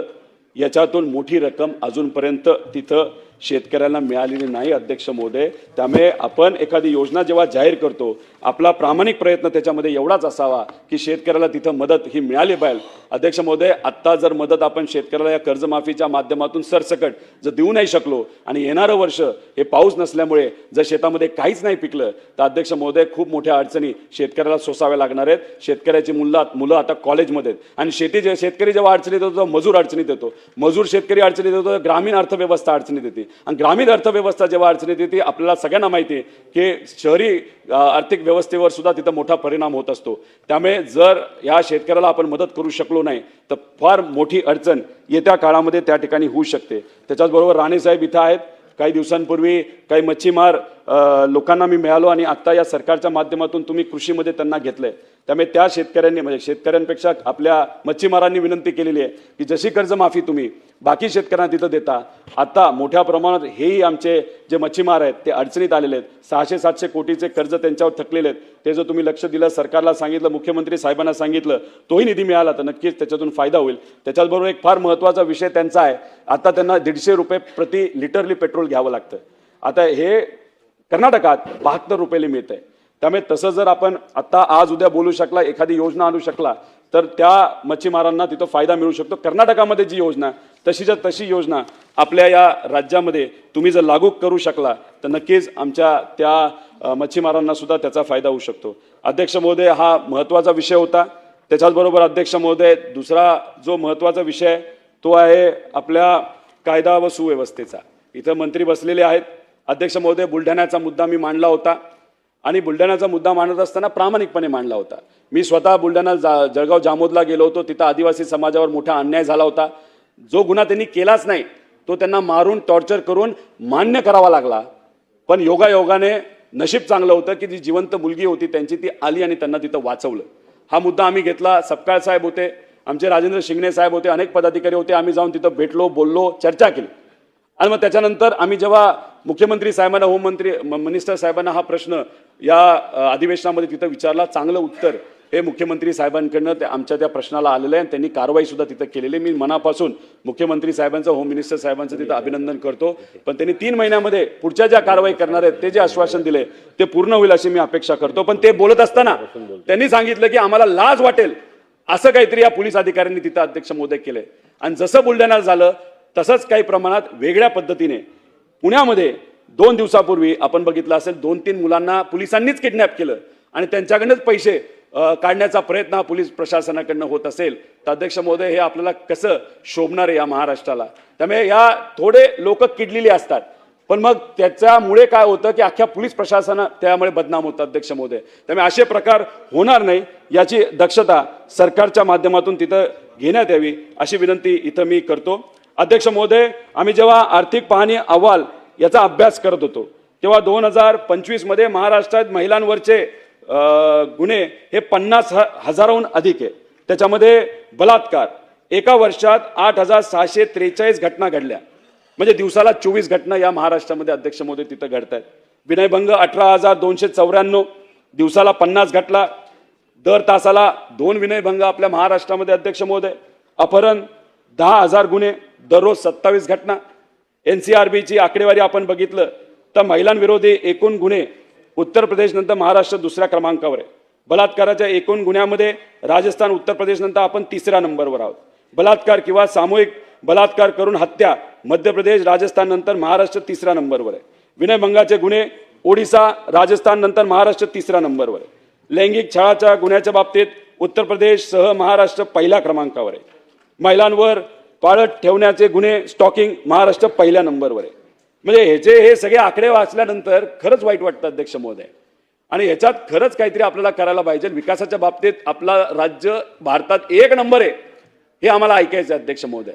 याच्यातून मोठी रक्कम अजूनपर्यंत तिथं शेतकऱ्यांना मिळालेली नाही अध्यक्ष महोदय. त्यामुळे आपण एखादी योजना जेव्हा जाहीर करतो, आपला प्रामाणिक प्रयत्न त्याच्यामध्ये एवढाच असावा की शेतकऱ्याला तिथं मदत ही मिळाली पाहिजे. अध्यक्ष महोदय, आत्ता जर मदत आपण शेतकऱ्याला या कर्जमाफीच्या माध्यमातून सरसकट जर देऊ नाही शकलो आणि येणारं वर्ष हे पाऊस नसल्यामुळे जर शेतामध्ये काहीच नाही पिकलं, तर अध्यक्ष महोदय खूप मोठ्या अडचणी शेतकऱ्याला सोसाव्या लागणार आहेत. शेतकऱ्याची मुलं आता कॉलेजमध्ये आहेत आणि शेतकरी जेव्हा अडचणीत येतो, मजूर अडचणीत येतो, मजूर शेतकरी अडचणीत येतो, ग्रामीण अर्थव्यवस्था अडचणीत येते. आणि ग्रामीण अर्थव्यवस्था जेव्हा अडचणीत येते, आपल्याला सगळ्यांना माहिती आहे की शहरी आर्थिक व्यवस्थेवर सुद्धा तिथं मोठा परिणाम होत असतो. त्यामुळे जर या शेतकऱ्याला आपण मदत करू शकलो नाही, तर फार मोठी अडचण येत्या काळामध्ये त्या ठिकाणी होऊ शकते. त्याच्याचबरोबर राणेसाहेब इथं आहेत. काही दिवसांपूर्वी काही मच्छीमार लोकांना मी मिळालो आणि आत्ता या सरकारच्या माध्यमातून तुम्ही कृषीमध्ये त्यांना घेतलंय. त्यामुळे त्या शेतकऱ्यांनी, म्हणजे शेतकऱ्यांपेक्षा आपल्या मच्छीमारांनी विनंती केलेली आहे की जशी कर्जमाफी तुम्ही बाकी शेतकऱ्यांना तिथं देता, आता मोठ्या प्रमाणात हेही आमचे जे मच्छीमार आहेत ते अडचणीत आलेले आहेत. 600-700 कोटीचे कर्ज त्यांच्यावर थकलेले आहेत. ते जर तुम्ही लक्ष दिलं, सरकारला सांगितलं, मुख्यमंत्री साहेबांना सांगितलं, तोही निधी मिळाला तर नक्कीच त्याच्यातून फायदा होईल. त्याच्याचबरोबर एक फार महत्त्वाचा विषय त्यांचा आहे, आता त्यांना 150 रुपये प्रति लिटरली पेट्रोल घ्यावं लागतं. आता हे कर्नाटकात 72 रुपयाला मिळतंय. त्यामुळे तसं जर आपण आता आज उद्या बोलू शकला, एखादी योजना आणू शकला, तर त्या मच्छीमारांना तिथं फायदा मिळू शकतो. कर्नाटकामध्ये जी योजना तशीच्या तशी योजना आपल्या या राज्यामध्ये तुम्ही जर लागू करू शकला, तर नक्कीच आमच्या त्या मच्छीमारांना सुद्धा त्याचा फायदा होऊ शकतो. अध्यक्ष महोदय, हा महत्त्वाचा विषय होता. त्याच्याचबरोबर अध्यक्ष महोदय, दुसरा जो महत्त्वाचा विषय तो आहे आपल्या कायदा व सुव्यवस्थेचा. इथं मंत्री बसलेले आहेत. अध्यक्ष महोदय, बुलढाण्याचा मुद्दा मी मांडला होता आणि बुलढाण्याचा मुद्दा मांडत असताना प्रामाणिकपणे मांडला होता. मी स्वतः बुलढाणा जळगाव जामोदला गेलो होतो. तिथं आदिवासी समाजावर मोठा अन्याय झाला होता. जो गुन्हा त्यांनी केलाच नाही तो त्यांना मारून टॉर्चर करून मान्य करावा लागला. पण योगायोगाने नशीब चांगलं होतं की जी जिवंत मुलगी होती त्यांची ती आली आणि त्यांना तिथं वाचवलं. हा मुद्दा आम्ही घेतला. सपकाळ साहेब होते, आमचे राजेंद्र शिंगणे साहेब होते, अनेक पदाधिकारी होते. आम्ही जाऊन तिथं भेटलो, बोललो, चर्चा केली. आणि मग त्याच्यानंतर आम्ही जेव्हा मुख्यमंत्री साहेबांना, होममंत्री मिनिस्टर साहेबांना हा प्रश्न या अधिवेशनामध्ये तिथं विचारला, चांगलं उत्तर हे मुख्यमंत्री साहेबांकडनं आमच्या त्या प्रश्नाला आलेलं आहे आणि त्यांनी कारवाई सुद्धा तिथं केलेली. मी मनापासून मुख्यमंत्री साहेबांचं, होम मिनिस्टर साहेबांचं तिथं अभिनंदन करतो. पण त्यांनी 3 महिन्यामध्ये पुढच्या ज्या कारवाई करणार आहेत ते जे आश्वासन दिले ते पूर्ण होईल अशी मी अपेक्षा करतो. पण ते बोलत असताना त्यांनी सांगितलं की आम्हाला लाज वाटेल असं काहीतरी या पोलीस अधिकाऱ्यांनी तिथं अध्यक्ष महोदय केलंय. आणि जसं बुलढाण्यात झालं तसंच काही प्रमाणात वेगळ्या पद्धतीने पुण्यामध्ये 2 दिवसापूर्वी आपण बघितलं असेल, 2-3 मुलांना पोलिसांनीच किडनॅप केलं आणि त्यांच्याकडनंच पैसे काढण्याचा प्रयत्न हा पोलीस प्रशासनाकडनं होत असेल तर अध्यक्ष महोदय हे आपल्याला कसं शोभणार आहे या महाराष्ट्राला. त्यामुळे या थोडे लोक किडलेली असतात पण मग त्याच्यामुळे काय होतं की अख्ख्या पोलीस प्रशासन त्यामुळे बदनाम होतं अध्यक्ष महोदय. त्यामुळे असे प्रकार होणार नाही याची दक्षता सरकारच्या माध्यमातून तिथं घेण्यात यावी अशी विनंती इथं मी करतो. अध्यक्ष महोदय, आम्ही जेव्हा आर्थिक पाहणी अहवाल याचा अभ्यास करत होतो तेव्हा 2025 मध्ये महाराष्ट्रात महिलांवरचे गुन्हे हे 50,000हून अधिक आहे. त्याच्यामध्ये बलात्कार एका वर्षात 8,643 घटना घडल्या म्हणजे दिवसाला 24 घटना या महाराष्ट्रामध्ये अध्यक्ष महोदय तिथं घडत आहेत. विनयभंग 18,294 दिवसाला 50 घटला. दर तासाला 2 विनयभंग आपल्या महाराष्ट्रामध्ये अध्यक्ष महोदय. अपहरण 10,000 गुन्हे दररोज 27 घटना. NCRBची आकडेवारी आपण बघितलं तर महिलांविरोधी एकूण गुन्हे उत्तर प्रदेश नंतर महाराष्ट्र दुसऱ्या क्रमांकावर आहे. बलात्काराच्या एकूण गुन्ह्यामध्ये राजस्थान उत्तर प्रदेश नंतर आपण 3ऱ्या नंबरवर आहोत. बलात्कार किंवा सामूहिक बलात्कार करून हत्या मध्य प्रदेश राजस्थान नंतर महाराष्ट्र 3ऱ्या नंबरवर आहे. विनयभंगाचे गुन्हे ओडिशा राजस्थान नंतर महाराष्ट्र 3ऱ्या नंबरवर आहे. लैंगिक छळाच्या गुन्ह्याच्या बाबतीत उत्तर प्रदेश सह महाराष्ट्र 1ल्या क्रमांकावर आहे. महिलांवर पाळत ठेवण्याचे गुन्हे स्टॉकिंग महाराष्ट्र 1ल्या नंबरवर आहे. म्हणजे हे सगळे आकडे वाचल्यानंतर खरंच वाईट वाटतं अध्यक्ष महोदय आणि ह्याच्यात खरंच काहीतरी आपल्याला करायला पाहिजे. विकासाच्या बाबतीत आपला राज्य भारतात 1 नंबर आहे हे आम्हाला ऐकायचं आहे अध्यक्ष महोदय.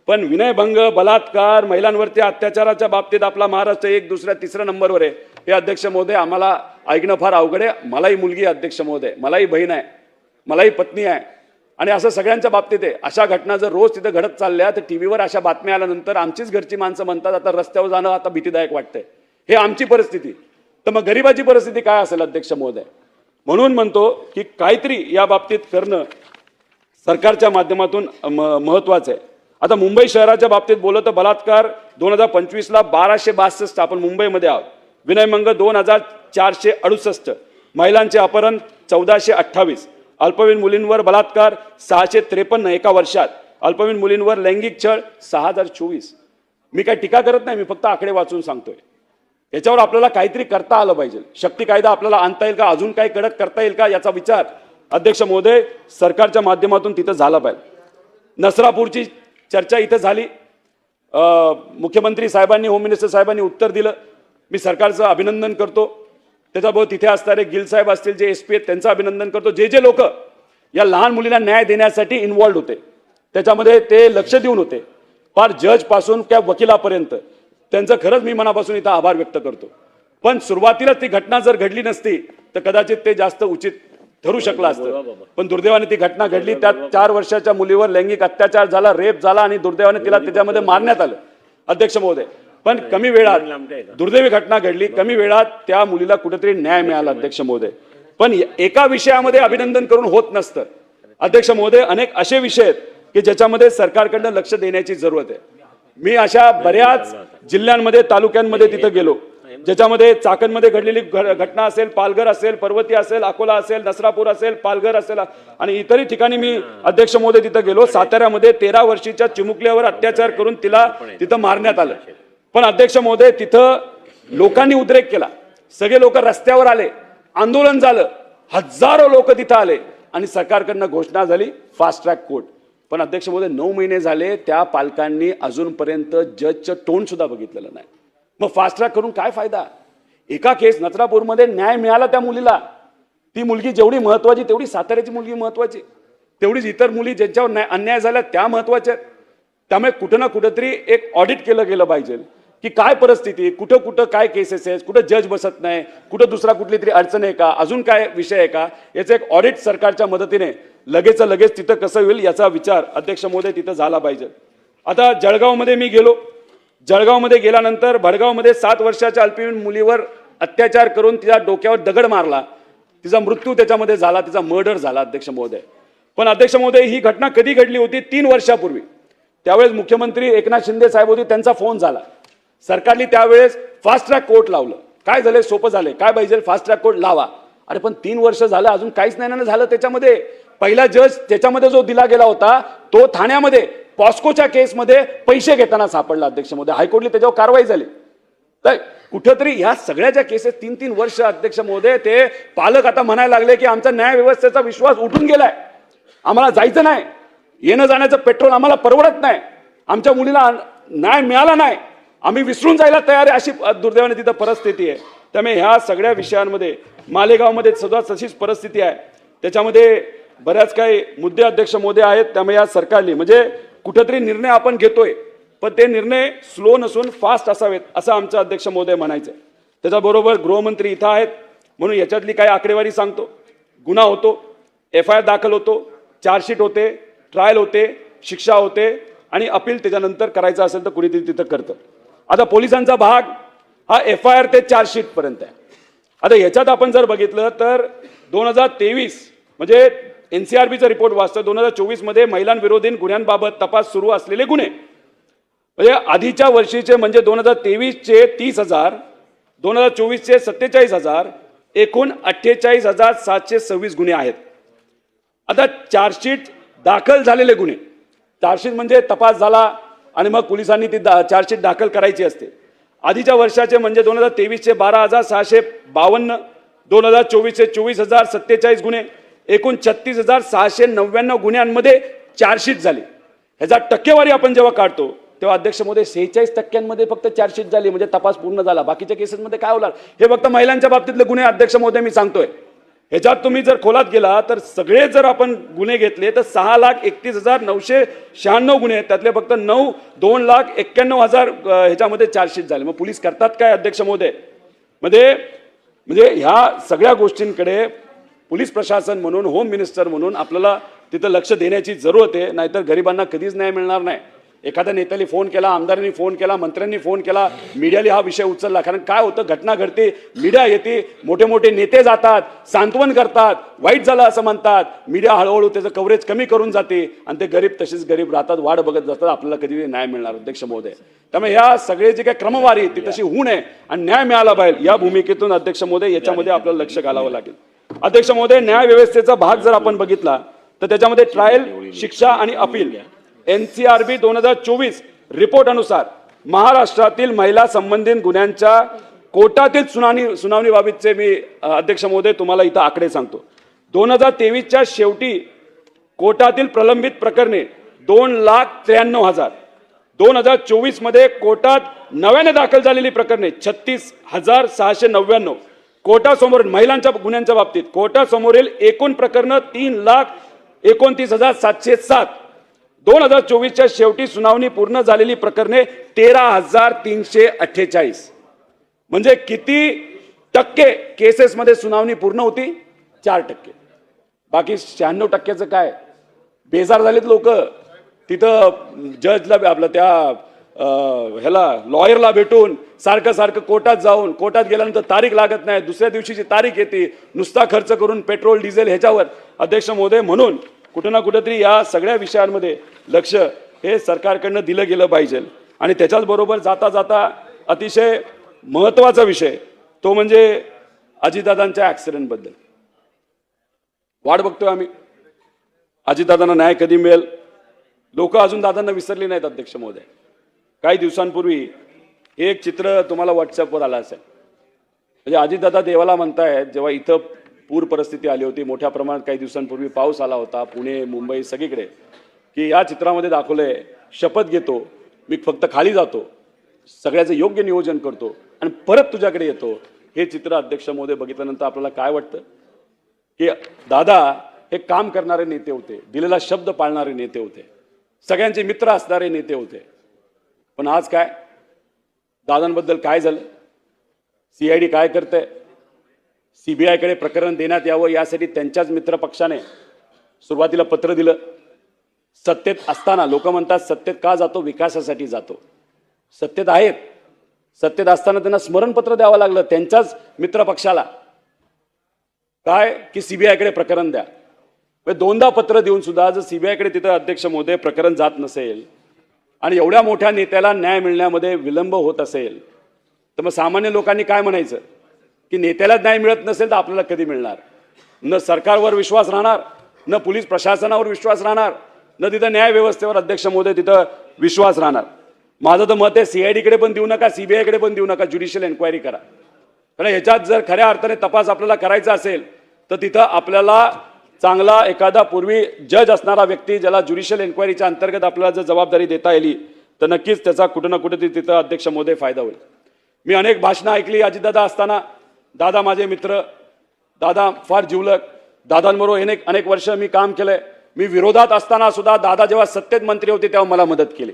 पण विनयभंग बलात्कार महिलांवरती अत्याचाराच्या बाबतीत आपला महाराष्ट्र 1 दुसऱ्या 3ऱ्या नंबरवर आहे हे अध्यक्ष महोदय आम्हाला ऐकणं फार अवघड आहे. मलाही मुलगी आहे अध्यक्ष महोदय, मलाही बहीण आहे, मलाही पत्नी आहे आणि असं सगळ्यांच्या बाबतीत आहे. अशा घटना जर रोज तिथे घडत चालल्या तर टीव्हीवर अशा बातम्या आल्यानंतर आमचीच घरची माणसं म्हणतात आता रस्त्यावर जाणं आता भीतीदायक वाटतंय. हे आमची परिस्थिती तर मग गरिबाची परिस्थिती काय असेल अध्यक्ष महोदय. म्हणून म्हणतो की काहीतरी या बाबतीत करणं सरकारच्या माध्यमातून महत्वाचं आहे. आता मुंबई शहराच्या बाबतीत बोललं तर बलात्कार 2025ला 1262 आपण मुंबईमध्ये आहोत. विनयभंग 2,468. महिलांचे अपहरण 1,428. अल्पवयीन मुलींवर बलात्कार 653 एका वर्षात. अल्पवयीन मुलींवर लैंगिक छळ 6,024. मी काही टीका करत नाही, मी फक्त आकडे वाचून सांगतोय. याच्यावर आपल्याला काहीतरी करता आलं पाहिजे. शक्ती कायदा आपल्याला आणता येईल का, अजून काही कडक करता येईल का याचा विचार अध्यक्ष महोदय सरकारच्या माध्यमातून तिथं झाला पाहिजे. नसरापूरची चर्चा इथं झाली. मुख्यमंत्री साहेबांनी होम मिनिस्टर साहेबांनी उत्तर दिलं. मी सरकारचं अभिनंदन करतो. त्याच्याबरोबर तिथे असणारे गिल साहेब असतील जे SP आहेत त्यांचं अभिनंदन करतो. जे लोक या लहान मुलींना न्याय देण्यासाठी इन्व्हॉल्ड होते त्याच्यामध्ये ते लक्ष देऊन होते फार जज पासून त्या वकिलापर्यंत त्यांचं खरंच मी मनापासून इथं आभार व्यक्त करतो. पण सुरुवातीला ती घटना जर घडली नसती तर कदाचित ते जास्त उचित ठरू शकलं असतं. पण दुर्दैवाने ती घटना घडली. त्यात 4 वर्षाच्या मुलीवर लैंगिक अत्याचार झाला, रेप झाला आणि दुर्दैवाने तिला त्याच्यामध्ये मारण्यात आलं अध्यक्ष महोदय. पण कमी वेळात दुर्दैवी घटना घडली, कमी वेळात त्या मुलीला कुठेतरी न्याय मिळाला अध्यक्ष महोदय. पण एका विषयामध्ये अभिनंदन करून होत नसतं अध्यक्ष महोदय. अनेक असे विषय आहेत की ज्याच्यामध्ये सरकारकडनं लक्ष देण्याची जरूरत आहे. मी अशा बऱ्याच जिल्ह्यांमध्ये तालुक्यांमध्ये तिथं गेलो ज्याच्यामध्ये चाकणमध्ये घडलेली घटना असेल, पालघर असेल, पर्वती असेल, अकोला असेल, नसरापूर असेल, पालघर असेल आणि इतरही ठिकाणी मी अध्यक्ष महोदय तिथं गेलो. साताऱ्यामध्ये 13 वर्षीच्या चिमुकल्यावर अत्याचार करून तिला तिथं मारण्यात आलं. पण अध्यक्ष महोदय तिथं लोकांनी उद्रेक केला, सगळे लोक रस्त्यावर आले, आंदोलन झालं, हजारो लोक तिथं आले आणि सरकारकडनं घोषणा झाली फास्ट ट्रॅक कोर्ट. पण अध्यक्ष महोदय 9 महिने झाले त्या पालकांनी अजूनपर्यंत जजचं तोंड सुद्धा बघितलेलं नाही. मग फास्ट ट्रॅक करून काय फायदा. एका केस नसरापूरमध्ये न्याय मिळाला त्या मुलीला. ती मुलगी जेवढी महत्वाची तेवढी साताऱ्याची मुलगी महत्वाची, तेवढीच इतर मुली ज्यांच्यावर अन्याय झाला त्या महत्वाच्या. त्यामुळे कुठं ना कुठंतरी एक ऑडिट केलं गेलं पाहिजे की काय परिस्थिती, कुठं कुठं काय केसेस आहेत, कुठं जज बसत नाही, कुठं दुसरा कुठली तरी अडचण आहे का, अजून काय विषय आहे का, याचं एक ऑडिट सरकारच्या मदतीने लगेच तिथं कसं होईल याचा विचार अध्यक्ष महोदय तिथं झाला पाहिजे. आता जळगावमध्ये मी गेलो. जळगावमध्ये गेल्यानंतर भडगावमध्ये 7 वर्षाच्या अल्पवयीन मुलीवर अत्याचार करून तिच्या डोक्यावर दगड मारला, तिचा मृत्यू त्याच्यामध्ये झाला, तिचा मर्डर झाला अध्यक्ष महोदय. पण अध्यक्ष महोदय ही घटना कधी घडली होती? 3 वर्षापूर्वी. त्यावेळेस मुख्यमंत्री एकनाथ शिंदे साहेब होते, त्यांचा फोन झाला. सरकारने त्यावेळेस फास्ट ट्रॅक कोर्ट लावलं. काय झाले, सोपं झाले, काय पाहिजे फास्ट ट्रॅक कोर्ट लावा. अरे पण 3 वर्ष झालं अजून काहीच नाही ना झालं. त्याच्यामध्ये पहिला जज त्याच्यामध्ये जो दिला गेला होता तो ठाण्यामध्ये पॉस्कोच्या केसमध्ये पैसे घेताना सापडला अध्यक्ष महोदय. हायकोर्टने त्याच्यावर कारवाई झाली. तर कुठंतरी ह्या सगळ्या ज्या केसेस 3-3 वर्ष अध्यक्ष महोदय, ते पालक आता म्हणायला लागले की आमचा न्याय व्यवस्थेचा विश्वास उठून गेलाय, आम्हाला जायचं नाही, येणं जाण्याचं पेट्रोल आम्हाला परवडत नाही, आमच्या मुलीला न्याय मिळाला नाही, आम्ही विसरून जायला तयार आहे, अशी दुर्दैवाने तिथं परिस्थिती आहे. त्यामुळे ह्या सगळ्या विषयांमध्ये मालेगावमध्ये सुद्धा तशीच परिस्थिती आहे. त्याच्यामध्ये बऱ्याच काही मुद्दे अध्यक्ष महोदय आहेत. त्यामुळे या सरकारने म्हणजे कुठंतरी निर्णय आपण घेतोय, पण ते निर्णय स्लो नसून फास्ट असावेत असं आमचं अध्यक्ष महोदय म्हणायचं. त्याच्याबरोबर गृहमंत्री इथं आहेत म्हणून याच्यातली काही आकडेवारी सांगतो. गुन्हा होतो, FIR दाखल होतो, चार्जशीट होते, ट्रायल होते, शिक्षा होते आणि अपील त्याच्यानंतर करायचं असेल तर कुणीतरी तिथं करतं. आता पोलिसांचा भाग हा FIR ते चार्जशीट पर्यंत आहे. आता याच्यात आपण जर बघितलं तर 2023 म्हणजे NCRBचा रिपोर्ट वाचतो, 2024 मध्ये महिलांविरोधी गुन्ह्यांबाबत तपास सुरू असलेले गुन्हे म्हणजे आधीच्या वर्षीचे म्हणजे 2023चे 30,000, 2024चे 47,000, एकूण 48,726 गुन्हे आहेत. आता चार्जशीट दाखल झालेले गुन्हे, चार्जशीट म्हणजे तपास झाला आणि मग पोलिसांनी ती चार्जशीट दाखल करायची असते. आधीच्या वर्षाचे म्हणजे 2023चे 12,652, 2024चे 24,047 गुन्हे, एकूण 36,699 गुन्ह्यांमध्ये चार्जशीट झाली. ह्याचा टक्केवारी आपण जेव्हा काढतो तेव्हा अध्यक्ष महोदय 46% फक्त चार्जशीट झाली, म्हणजे तपास पूर्ण झाला. बाकीच्या केसेसमध्ये काय होणार? हे फक्त महिलांच्या बाबतीतले गुन्हे अध्यक्ष महोदय मी सांगतोय. ह्याच्यात तुम्ही जर खोलात गेला तर सगळे जर आपण गुन्हे घेतले तर 6,31,996 गुन्हे आहेत, त्यातले फक्त 2,91,000 ह्याच्यामध्ये चार्जशीट झाले. मग पोलीस करतात काय अध्यक्ष महोदय? म्हणजे ह्या सगळ्या गोष्टींकडे पोलीस प्रशासन म्हणून, होम मिनिस्टर म्हणून आपल्याला तिथं लक्ष देण्याची जरूरत आहे, नाहीतर गरिबांना कधीच न्याय मिळणार नाही. एखाद्या नेत्याने फोन केला, आमदारांनी फोन केला, मंत्र्यांनी फोन केला, मीडियाने हा विषय उचलला. कारण काय होतं, घटना घडते, मीडिया येते, मोठे मोठे नेते जातात, सांत्वन करतात, वाईट झालं असं म्हणतात, मीडिया हळूहळू त्याचं कव्हरेज कमी करून जाते आणि ते गरीब तसेच गरीब राहतात, वाढ बघत जातात, आपल्याला कधी न्याय मिळणार अध्यक्ष महोदय. त्यामुळे ह्या सगळे जे काही क्रमवारी ती तशी होऊ नये आणि न्याय मिळाला पाहिजे या भूमिकेतून अध्यक्ष महोदय याच्यामध्ये आपल्याला लक्ष घालावं लागेल. अध्यक्ष महोदय, न्याय व्यवस्थेचा भाग जर आपण बघितला तर त्याच्यामध्ये ट्रायल, शिक्षा आणि अपील, NCRB 2024 रिपोर्ट अनुसार महाराष्ट्रातील महिला संबंधित गुन्ह्यांच्या कोर्टातील सुनावणीबाबतचे मी अध्यक्ष महोदय तुम्हाला इथं आकडे सांगतो. 2023च्या शेवटी कोर्टातील प्रलंबित प्रकरणे 2,93,000, 2024 मध्ये कोर्टात नव्याने दाखल झालेली प्रकरणे 36,699, कोर्टासमोर महिलांच्या गुन्ह्यांच्या बाबतीत कोर्टासमोरील एकूण प्रकरणं 3,29,707, 2024च्या शेवटी सुनावणी पूर्ण झालेली प्रकरणे 13,348. म्हणजे किती टक्के केसेसमध्ये सुनावणी पूर्ण होती? 4%. बाकी 96%चं काय? बेजार झालेत लोक. तिथं जजला आपलं त्या ह्याला लॉयरला भेटून सारखं कोर्टात जाऊन, कोर्टात गेल्यानंतर तारीख लागत नाही, दुसऱ्या दिवशीची तारीख येते, नुसता खर्च करून पेट्रोल डिझेल ह्याच्यावर. अध्यक्ष महोदय, म्हणून कुठं ना कुठेतरी या सगळ्या विषयांमध्ये लक्ष हे सरकारकडनं दिलं गेलं पाहिजे. आणि त्याच्याच बरोबर जाता जाता अतिशय महत्त्वाचा विषय तो म्हणजे अजितदादांच्या ॲक्सिडेंटबद्दल वाट बघतोय आम्ही. अजितदादांना न्याय कधी मिळेल? लोक अजून दादांना विसरली नाहीत अध्यक्ष महोदय. काही दिवसांपूर्वी एक चित्र तुम्हाला व्हॉट्सअपवर आलं असेल. म्हणजे अजितदादा देवाला म्हणतायत, जेव्हा इथं पूर परिस्थिती आली होती, मोठ्या प्रमाणात काही दिवसांपूर्वी पाऊस आला होता, पुणे, मुंबई सगळीकडे, की या चित्रामध्ये दाखवलंय, शपथ घेतो, मी फक्त खाली जातो, सगळ्याचं योग्य नियोजन करतो आणि परत तुझ्याकडे येतो. हे चित्र अध्यक्ष महोदय बघितल्यानंतर आपल्याला काय वाटतं की दादा हे काम करणारे नेते होते, दिलेला शब्द पाळणारे नेते होते, सगळ्यांचे मित्र असणारे नेते होते. पण आज काय, दादांबद्दल काय झालं? CID काय करते? CBI कडे प्रकरण देण्यात यावं यासाठी त्यांच्याच मित्र पक्षाने सुरुवातीला पत्र दिलं. सत्तेत असताना लोक म्हणतात सत्तेत का जातो? विकासासाठी जातो. सत्तेत आहेत, सत्तेत असताना त्यांना स्मरणपत्र द्यावं लागलं त्यांच्याच मित्र पक्षाला, काय की CBI कडे प्रकरण द्या. दोनदा पत्र देऊन सुद्धा जर CBI कडे तिथं अध्यक्ष महोदय प्रकरण जात नसेल आणि एवढ्या मोठ्या नेत्याला न्याय मिळण्यामध्ये विलंब होत असेल तर मग सामान्य लोकांनी काय म्हणायचं की नेत्याला न्याय मिळत नसेल तर आपल्याला कधी मिळणार? न सरकारवर विश्वास राहणार, न पोलीस प्रशासनावर विश्वास राहणार, न तिथं न्याय व्यवस्थेवर अध्यक्ष महोदय तिथं विश्वास राहणार. माझं तर मत आहे सीआयडीकडे पण देऊ नका, सीबीआयकडे पण देऊ नका, ज्युडिशियल एन्क्वायरी करा. कारण ह्याच्यात जर खऱ्या अर्थाने तपास आपल्याला करायचा असेल तर तिथं आपल्याला चांगला एखादा पूर्वी जज असणारा व्यक्ती ज्याला ज्युडिशियल एन्क्वायरीच्या अंतर्गत आपल्याला जर जबाबदारी देता येईल तर नक्कीच त्याचा कुठं ना कुठेतरी तिथं अध्यक्ष महोदय फायदा होईल. मी अनेक भाषणं ऐकली अजितदादा असताना. दादा माझे मित्र, दादा फार जिवलग, दादांबरोबर अनेक वर्ष मी काम केलंय. मी विरोधात असताना सुद्धा दादा जेव्हा सत्तेत मंत्री होते तेव्हा मला मदत केली.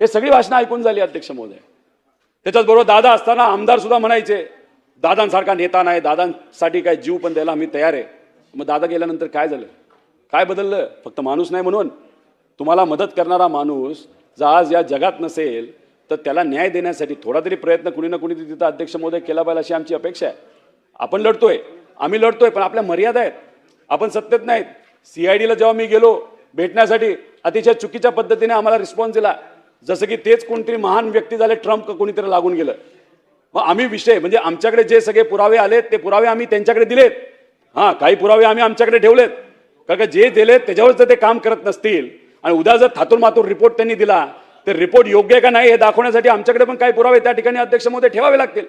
हे सगळी भाषणं ऐकून झाली अध्यक्ष महोदय. त्याच्याच बरोबर दादा असताना आमदार सुद्धा म्हणायचे दादांसारखा नेता नाही, दादांसाठी काय जीव पण द्यायला आम्ही तयार आहे. मग दादा गेल्यानंतर काय झालं, काय बदललं? फक्त माणूस नाही म्हणून. तुम्हाला मदत करणारा माणूस जर आज या जगात नसेल तर त्याला न्याय देण्यासाठी थोडा तरी प्रयत्न कुणी ना कुणी तिथं अध्यक्ष महोदय केला पाहिजे अशी आमची अपेक्षा आहे. आपण लढतोय, आम्ही लढतोय, पण आपल्या मर्यादा आहेत. आपण सत्तेत नाहीत. सीआयडीला जेव्हा मी गेलो भेटण्यासाठी अतिशय चुकीच्या पद्धतीने आम्हाला रिस्पॉन्स दिला, जसं की तेच कोणतरी महान व्यक्ती झाले, ट्रम्प का कोणीतरी लागून गेलं. मग आम्ही विषय म्हणजे आमच्याकडे जे सगळे पुरावे आलेत ते पुरावे आम्ही त्यांच्याकडे दिलेत. हां, काही पुरावे आम्ही आमच्याकडे ठेवलेत, कारण का जे दिलेत त्याच्यावर जर ते काम करत नसतील आणि उद्या जर थातूर मातूर रिपोर्ट त्यांनी दिला तर रिपोर्ट योग्य आहे का नाही हे दाखवण्यासाठी आमच्याकडे पण काही पुरावे त्या ठिकाणी अध्यक्ष महोदय ठेवावे लागतील.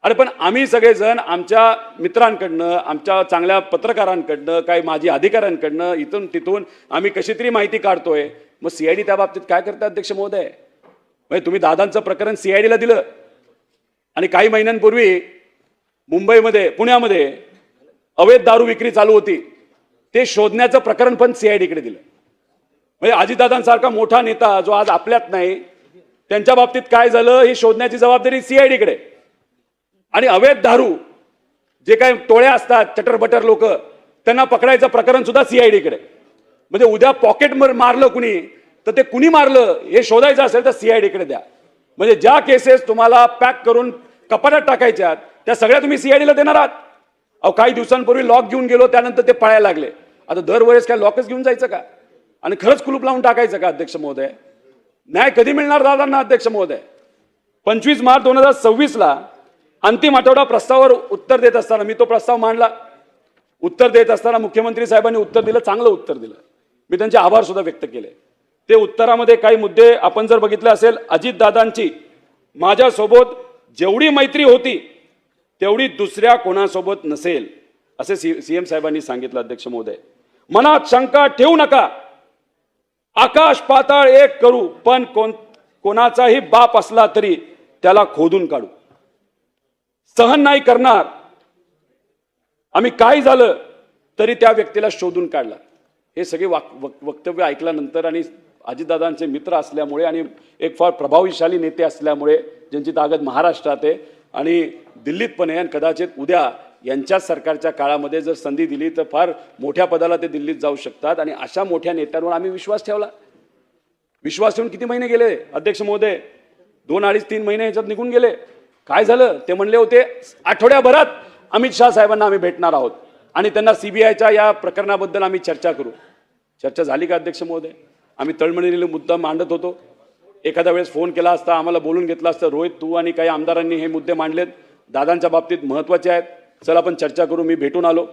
अरे पण आम्ही सगळेजण आमच्या मित्रांकडनं, आमच्या चांगल्या पत्रकारांकडनं, काही माजी अधिकाऱ्यांकडनं इथून तिथून आम्ही कशी तरी माहिती काढतोय. मग सीआयडी त्या बाबतीत काय करतं अध्यक्ष महोदय? म्हणजे तुम्ही दादांचं प्रकरण सीआयडीला दिलं आणि काही महिन्यांपूर्वी मुंबईमध्ये, पुण्यामध्ये अवैध दारू विक्री चालू होती, ते शोधण्याचं प्रकरण पण सीआयडीकडे दिलं. म्हणजे अजितदादांसारखा मोठा नेता जो आज आपल्यात नाही त्यांच्या बाबतीत काय झालं ही शोधण्याची जबाबदारी सीआयडीकडे. आणि अवैध दारू जे काही टोळ्या असतात, चटरबटर लोक, त्यांना पकडायचं प्रकरण सुद्धा सीआयडीकडे. म्हणजे उद्या पॉकेट मारलं कुणी तर ते कुणी मारलं हे शोधायचं असेल तर सीआयडीकडे द्या. म्हणजे ज्या केसेस तुम्हाला पॅक करून कपाटात टाकायच्यात त्या सगळ्या तुम्ही सीआयडीला देणार आहात. अहो, काही दिवसांपूर्वी लॉक घेऊन गेलो, त्यानंतर ते पळायला लागले. आता दरवेळेस काय लॉकच घेऊन जायचं का आणि खरंच कुलूप लावून टाकायचं का अध्यक्ष महोदय? न्याय कधी मिळणार दादांना अध्यक्ष महोदय? 25 मार्च 2026ला अंतिम आठवडा प्रस्तावावर उत्तर देत असताना मी तो प्रस्ताव मांडला. उत्तर देत असताना मुख्यमंत्री साहेबांनी उत्तर दिलं, चांगलं उत्तर दिलं. मी त्यांचे आभार सुद्धा व्यक्त केले. ते उत्तरामध्ये काही मुद्दे आपण जर बघितले असेल, अजितदादांची माझ्यासोबत जेवढी मैत्री होती तेवढी दुसऱ्या कोणासोबत नसेल असे सीएम साहेबांनी सांगितलं अध्यक्ष महोदय. मनात शंका ठेवू नका, आकाश पाताळ एक करू, पण कोणाचाही बाप असला तरी त्याला खोदून काढू. सहन नाही करणार. आम्ही काय झालं तरी त्या व्यक्तीला शोधून काढला. हे सगळे वक्तव्य ऐकल्यानंतर आणि अजितदादांचे मित्र असल्यामुळे आणि एक फार प्रभावशाली नेते असल्यामुळे ज्यांची ताकद महाराष्ट्रात आहे आणि दिल्लीत पण आहे आणि कदाचित उद्या यांच्याच सरकारच्या काळामध्ये जर संधी दिली तर फार मोठ्या पदाला ते दिल्लीत जाऊ शकतात. आणि अशा मोठ्या नेत्यांवर आम्ही विश्वास ठेवला. विश्वास ठेवून किती महिने गेले अध्यक्ष महोदय? 2, 2.5, 3 महिने याच्यात निघून गेले. काय झालं? ते म्हणले होते आठवड्याभरात अमित शाह साहेबांना आम्ही भेटणार आहोत आणि त्यांना सीबीआयच्या या प्रकरणाबद्दल आम्ही चर्चा करू. चर्चा झाली का अध्यक्ष महोदय? आम्ही तळमळीने मुद्दा मांडत होतो. एखाद्या वेळेस फोन केला असता, आम्हाला बोलून घेतला असतं, रोहित तू आणि काही आमदारांनी हे मुद्दे मांडलेत, दादांच्या बाबतीत महत्त्वाचे आहेत, चला आपण चर्चा करू, मी भेटून आलो.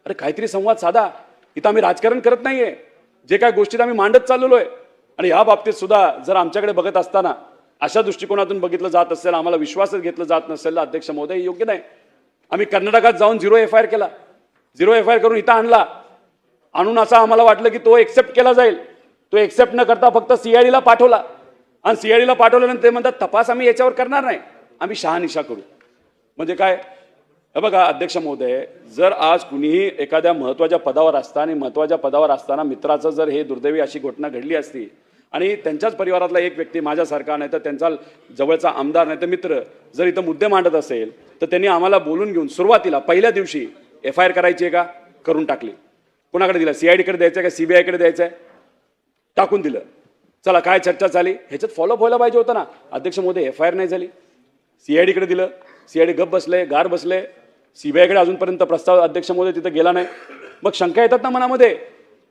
अरे काहीतरी संवाद साधा. इथं आम्ही राजकारण करत नाहीये, जे काय गोष्टीत आम्ही मांडत चाललेलो आहे. आणि या बाबतीत सुद्धा जर आमच्याकडे बघत असताना अशा दृष्टिकोनातून बघितलं जात असेल, आम्हाला विश्वासच घेतलं जात नसेल अध्यक्ष महोदय, हे योग्य नाही. आम्ही कर्नाटकात जाऊन 0 FIR केला, 0 FIR करून इथं आणला. आणून असं आम्हाला वाटलं की तो एक्सेप्ट केला जाईल. तो एक्सेप्ट न करता फक्त सीआयडीला पाठवला आणि सीआयडीला पाठवल्यानंतर ते म्हणतात तपास आम्ही याच्यावर करणार नाही, आम्ही शहानिशा करू. म्हणजे काय? हे बघा अध्यक्ष महोदय, जर आज कुणीही एखाद्या महत्त्वाच्या पदावर असता आणि महत्त्वाच्या पदावर असताना मित्राचं जर हे दुर्दैवी अशी घटना घडली असती आणि त्यांच्याच परिवारातला एक व्यक्ती माझ्यासारखा नाही तर त्यांचा जवळचा आमदार नाही तर मित्र जर इथं मुद्दे मांडत असेल तर त्यांनी आम्हाला बोलून घेऊन सुरुवातीला पहिल्या दिवशी FIR करायची आहे का? करून टाकली. कोणाकडे दिला? सीआयडीकडे द्यायचं आहे का सीबीआयकडे द्यायचं आहे? टाकून दिलं. चला काय चर्चा झाली ह्याच्यात फॉलोअप व्हायला पाहिजे होतं ना अध्यक्ष महोदय. FIR नाही झाली, सीआयडीकडे दिलं, सीआयडी गप बसले, गार बसले. सीबीआयकडे अजूनपर्यंत प्रस्ताव अध्यक्ष महोदय तिथं गेला नाही. मग शंका येतात ना मनामध्ये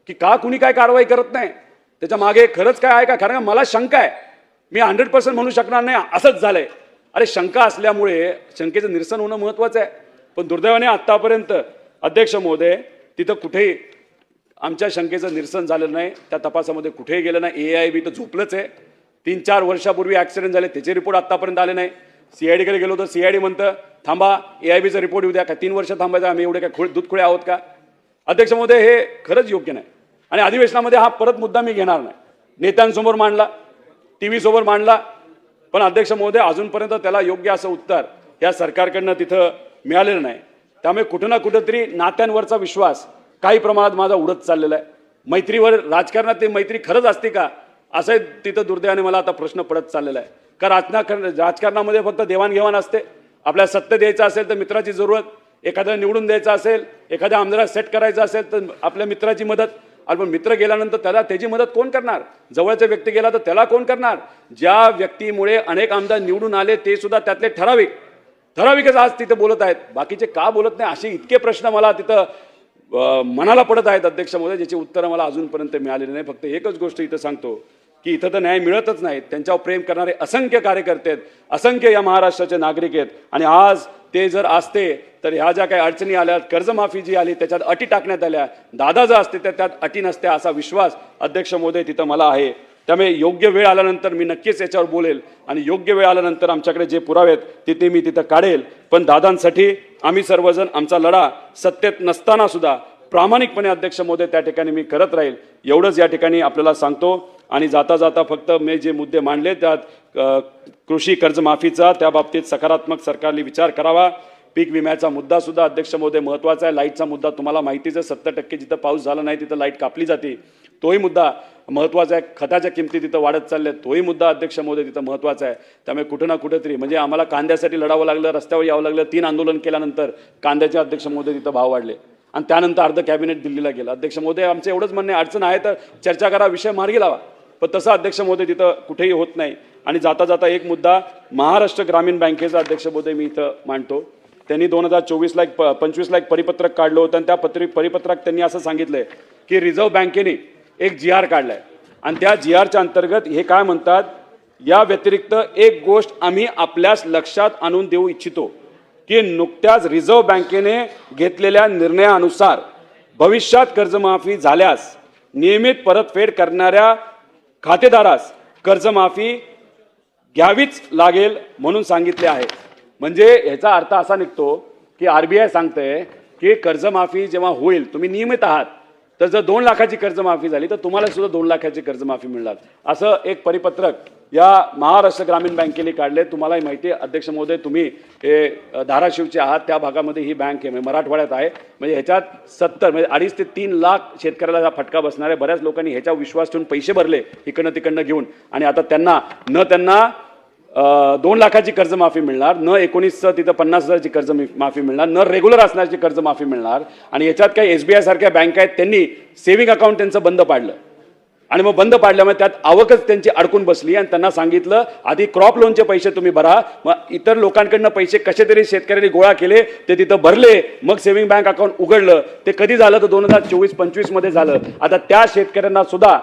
की का कुणी काय कारवाई करत नाही, त्याच्या मागे खरंच काय आहे का? कारण मला शंका आहे, मी 100% म्हणू शकणार नाही असंच झालंय. अरे शंका असल्यामुळे शंकेचं निरसन होणं महत्त्वाचं आहे. पण दुर्दैवाने आत्तापर्यंत अध्यक्ष महोदय तिथं कुठेही आमच्या शंकेचं निरसन झालं नाही, त्या तपासामध्ये कुठेही गेलं नाही. AIB तर झोपलंच आहे. 3-4 वर्षापूर्वी ॲक्सिडेंट झाले, त्याचे रिपोर्ट आत्तापर्यंत आले नाही. CIDकडे गेलो तर CID म्हणतं थांबा, AIBचा रिपोर्ट येऊ द्या. का 3 वर्ष थांबायचं? आम्ही एवढे काय दूधखोळे आहोत का? अध्यक्ष महोदय, हे खरंच योग्य नाही. आणि अधिवेशनामध्ये हा परत मुद्दा मी घेणार नाही. नेत्यांसमोर मांडला, TV समोर मांडला, पण अध्यक्ष महोदय अजूनपर्यंत त्याला योग्य असं उत्तर या सरकारकडनं तिथं मिळालेलं नाही. त्यामुळे कुठं ना कुठंतरी नात्यांवरचा विश्वास काही प्रमाणात माझा उडत चाललेला आहे. मैत्रीवर, राजकारणात ते मैत्री खरंच असते का, असं तिथं दुर्दैवाने मला आता प्रश्न पडत चाललेला आहे. का राजकारणामध्ये फक्त देवाणघेवाण असते? आपल्याला सत्य द्यायचं असेल तर मित्राची जरूरत, एखाद्याला निवडून द्यायचं असेल, एखाद्या आमदाराला सेट करायचं असेल तर आपल्या मित्राची मदत. आणि पण मित्र गेल्यानंतर त्याला त्याची मदत कोण करणार? जवळचा व्यक्ती गेला तर त्याला कोण करणार? ज्या व्यक्तीमुळे अनेक आमदार निवडून आले ते सुद्धा त्यातले ठराविकच आज तिथे बोलत आहेत. बाकीचे का बोलत नाही, असे इतके प्रश्न मला तिथं मनाला पडत आहेत अध्यक्ष महोदय, ज्याची उत्तरं मला अजूनपर्यंत मिळालेली नाही. फक्त एकच गोष्ट इथं सांगतो की इथं तर न्याय मिळतच नाही. त्यांच्यावर प्रेम करणारे असंख्य कार्यकर्ते आहेत, असंख्य या महाराष्ट्राचे नागरिक आहेत. आणि आज ते जर असते तर ह्या ज्या काही अडचणी आल्या, कर्जमाफी जी आली त्याच्यात अटी टाकण्यात आल्या, दादा जर असते तर त्यात अटी नसत्या, असा विश्वास अध्यक्ष महोदय तिथं मला आहे. त्यामुळे योग्य वेळ आल्यानंतर मी नक्कीच याच्यावर बोलेल आणि योग्य वेळ आल्यानंतर आमच्याकडे जे पुरावे आहेत तिथे मी तिथं काढेल. पण दादांसाठी आम्ही सर्वजण आमचा लढा सत्तेत नसताना सुद्धा प्रामाणिकपणे अध्यक्ष महोदय त्या ठिकाणी मी करत राहील, एवढंच या ठिकाणी आपल्याला सांगतो. आणि जाता जाता फक्त मी जे मुद्दे मांडले त्यात कृषी कर्जमाफीचा त्या बाबतीत सकारात्मक सरकारने विचार करावा. पीक विम्याचा मुद्दा सुद्धा अध्यक्ष महोदय महत्त्वाचा आहे. लाईटचा मुद्दा तुम्हाला माहितीच आहे, 70% जिथं पाऊस झाला नाही तिथं लाईट कापली जाते, तोही मुद्दा महत्त्वाचा आहे. खताच्या किमती तिथं वाढत चालल्या, तोही मुद्दा अध्यक्ष महोदय तिथं महत्त्वाचा आहे. त्यामुळे कुठं ना कुठेतरी म्हणजे आम्हाला कांद्यासाठी लढावं लागलं, रस्त्यावर यावं लागलं. 3 आंदोलन केल्यानंतर कांद्याचे अध्यक्ष महोदय तिथं भाव वाढले आणि त्यानंतर अर्ध कॅबिनेट दिल्लीला गेलं. अध्यक्ष महोदय, आमचं एवढंच म्हणणे, अडचण आहे तर चर्चा करा, विषय मार्गी लावा. पण तसं अध्यक्ष महोदय तिथं कुठेही होत नाही. आणि जाता जाता एक मुद्दा महाराष्ट्र ग्रामीण बँकेचा अध्यक्ष महोदय मी इथं मांडतो. त्यांनी 2024ला 25 लाख परिपत्रक काढलं होतं आणि त्या परिपत्रक त्यांनी असं सांगितलंय की रिझर्व्ह बँकेने एक GR काढलाय आणि त्या GRच्या अंतर्गत हे काय म्हणतात, या व्यतिरिक्त एक गोष्ट आम्ही आपल्यास लक्षात आणून देऊ इच्छितो की नुकत्याच रिझर्व्ह बँकेने घेतलेल्या निर्णयानुसार भविष्यात कर्जमाफी झाल्यास नियमित परतफेड करणाऱ्या खातेदारास कर्जमाफी घ्यावीच लागेल म्हणून सांगितले आहे. म्हणजे याचा अर्थ असा निघतो की RBI सांगते की कर्जमाफी जेव्हा होईल, तुम्ही नियमित आहात तर जर 2 लाखाची कर्जमाफी झाली तर तुम्हाला सुद्धा 2 लाखाची कर्जमाफी मिळणार, असं एक परिपत्रक या महाराष्ट्र ग्रामीण बँकेने काढले. तुम्हालाही माहिती आहे अध्यक्ष महोदय, तुम्ही हे धाराशिवचे आहात, त्या भागामध्ये ही बँक आहे, मराठवाड्यात आहे. म्हणजे ह्याच्यात 70 म्हणजे 2.5 ते 3 लाख शेतकऱ्याला हा फटका बसणार आहे. बऱ्याच लोकांनी ह्याच्यावर विश्वास ठेवून पैसे भरले इकडनं तिकडनं घेऊन आणि आता त्यांना 2 लाखाची कर्जमाफी मिळणार, न 19चं तिथं 50,000ची कर्जमाफी मिळणार, न रेग्युलर असण्याची कर्जमाफी मिळणार. आणि याच्यात काही SBI सारख्या बँका आहेत, त्यांनी सेव्हिंग अकाउंट त्यांचं बंद पाडलं आणि मग बंद पाडल्यामुळे त्यात आवकच त्यांची अडकून बसली आणि त्यांना सांगितलं आधी क्रॉप लोनचे पैसे तुम्ही भरा. मग इतर लोकांकडनं पैसे कसे तरी शेतकऱ्यांनी गोळा केले, ते तिथं भरले, मग सेव्हिंग बँक अकाउंट उघडलं. ते कधी झालं तर 2024-25 मध्ये झालं. आता त्या शेतकऱ्यांना सुद्धा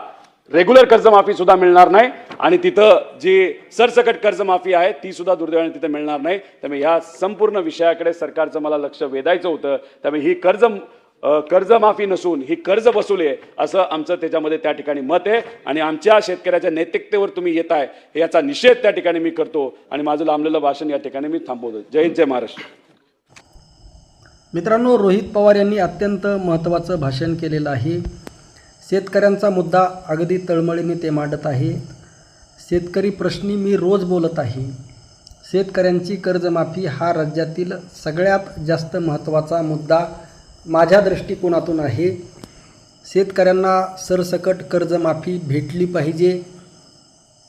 रेग्युलर कर्जमाफी सुद्धा मिळणार नाही आणि तिथं जी सरसकट कर्जमाफी आहे ती सुद्धा दुर्दैवाने तिथं मिळणार नाही. त्यामुळे या संपूर्ण विषयाकडे सरकारचं मला लक्ष वेधायचं होतं. त्यामुळे ही कर्जमाफी नसून ही कर्ज वसुली आहे असं आमचं त्याच्यामध्ये त्या ठिकाणी मत आहे. आणि आमच्या शेतकऱ्याच्या नैतिकतेवर तुम्ही येत आहे याचा निषेध त्या ठिकाणी मी करतो आणि माझं लांबलेलं भाषण या ठिकाणी मी थांबवतो. जय हिंद, जय महाराष्ट्र. मित्रांनो, रोहित पवार यांनी अत्यंत महत्त्वाचं भाषण केलेलं आहे. शेतकऱ्यांचा मुद्दा अगदी तळमळीने ते मांडत आहे. शेतकरी प्रश्नी मी रोज बोलत आहे. शेतकऱ्यांची कर्जमाफी हा राज्यातील सगळ्यात जास्त महत्त्वाचा मुद्दा माझ्या दृष्टिकोनातून आहे. शेतकऱ्यांना सरसकट कर्जमाफी भेटली पाहिजे.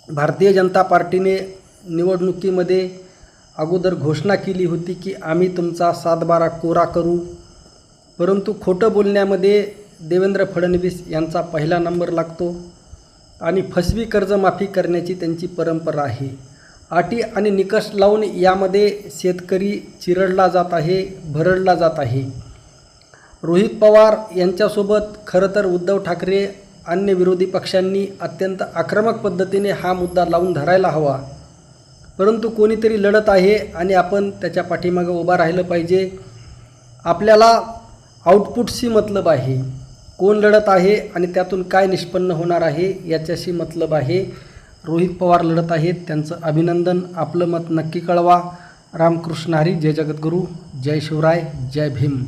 भारतीय जनता पार्टीने निवडणुकीमध्ये अगोदर घोषणा केली होती की आम्ही तुमचा 7/12 कोरा करू, परंतु खोटं बोलण्यामध्ये देवेंद्र फडणवीस यांचा पहिला नंबर लागतो आणि फसवी कर्जमाफी करण्याची त्यांची परंपरा आहे. अटी आणि निकष लावून यामध्ये शेतकरी चिरडला जात आहे, भरडला जात आहे. रोहित पवार यांच्यासोबत खरं तर उद्धव ठाकरे अन्य विरोधी पक्षांनी अत्यंत आक्रमक पद्धतीने हा मुद्दा लावून धरायला हवा, परंतु कोणीतरी लढत आहे आणि आपण त्याच्या पाठीमागे उभा राहिलं पाहिजे. आपल्याला आउटपुटशी मतलब आहे, कोण लढत आहे आणि त्यातून काय निष्पन्न होणार आहे याच्याशी मतलब आहे. रोहित पवार लढत आहेत. त्यांचं अभिनंदन. आपलं मत नक्की कळवा. रामकृष्ण हरी. जय जगद्गुरू. जय शिवराय. जय भीम.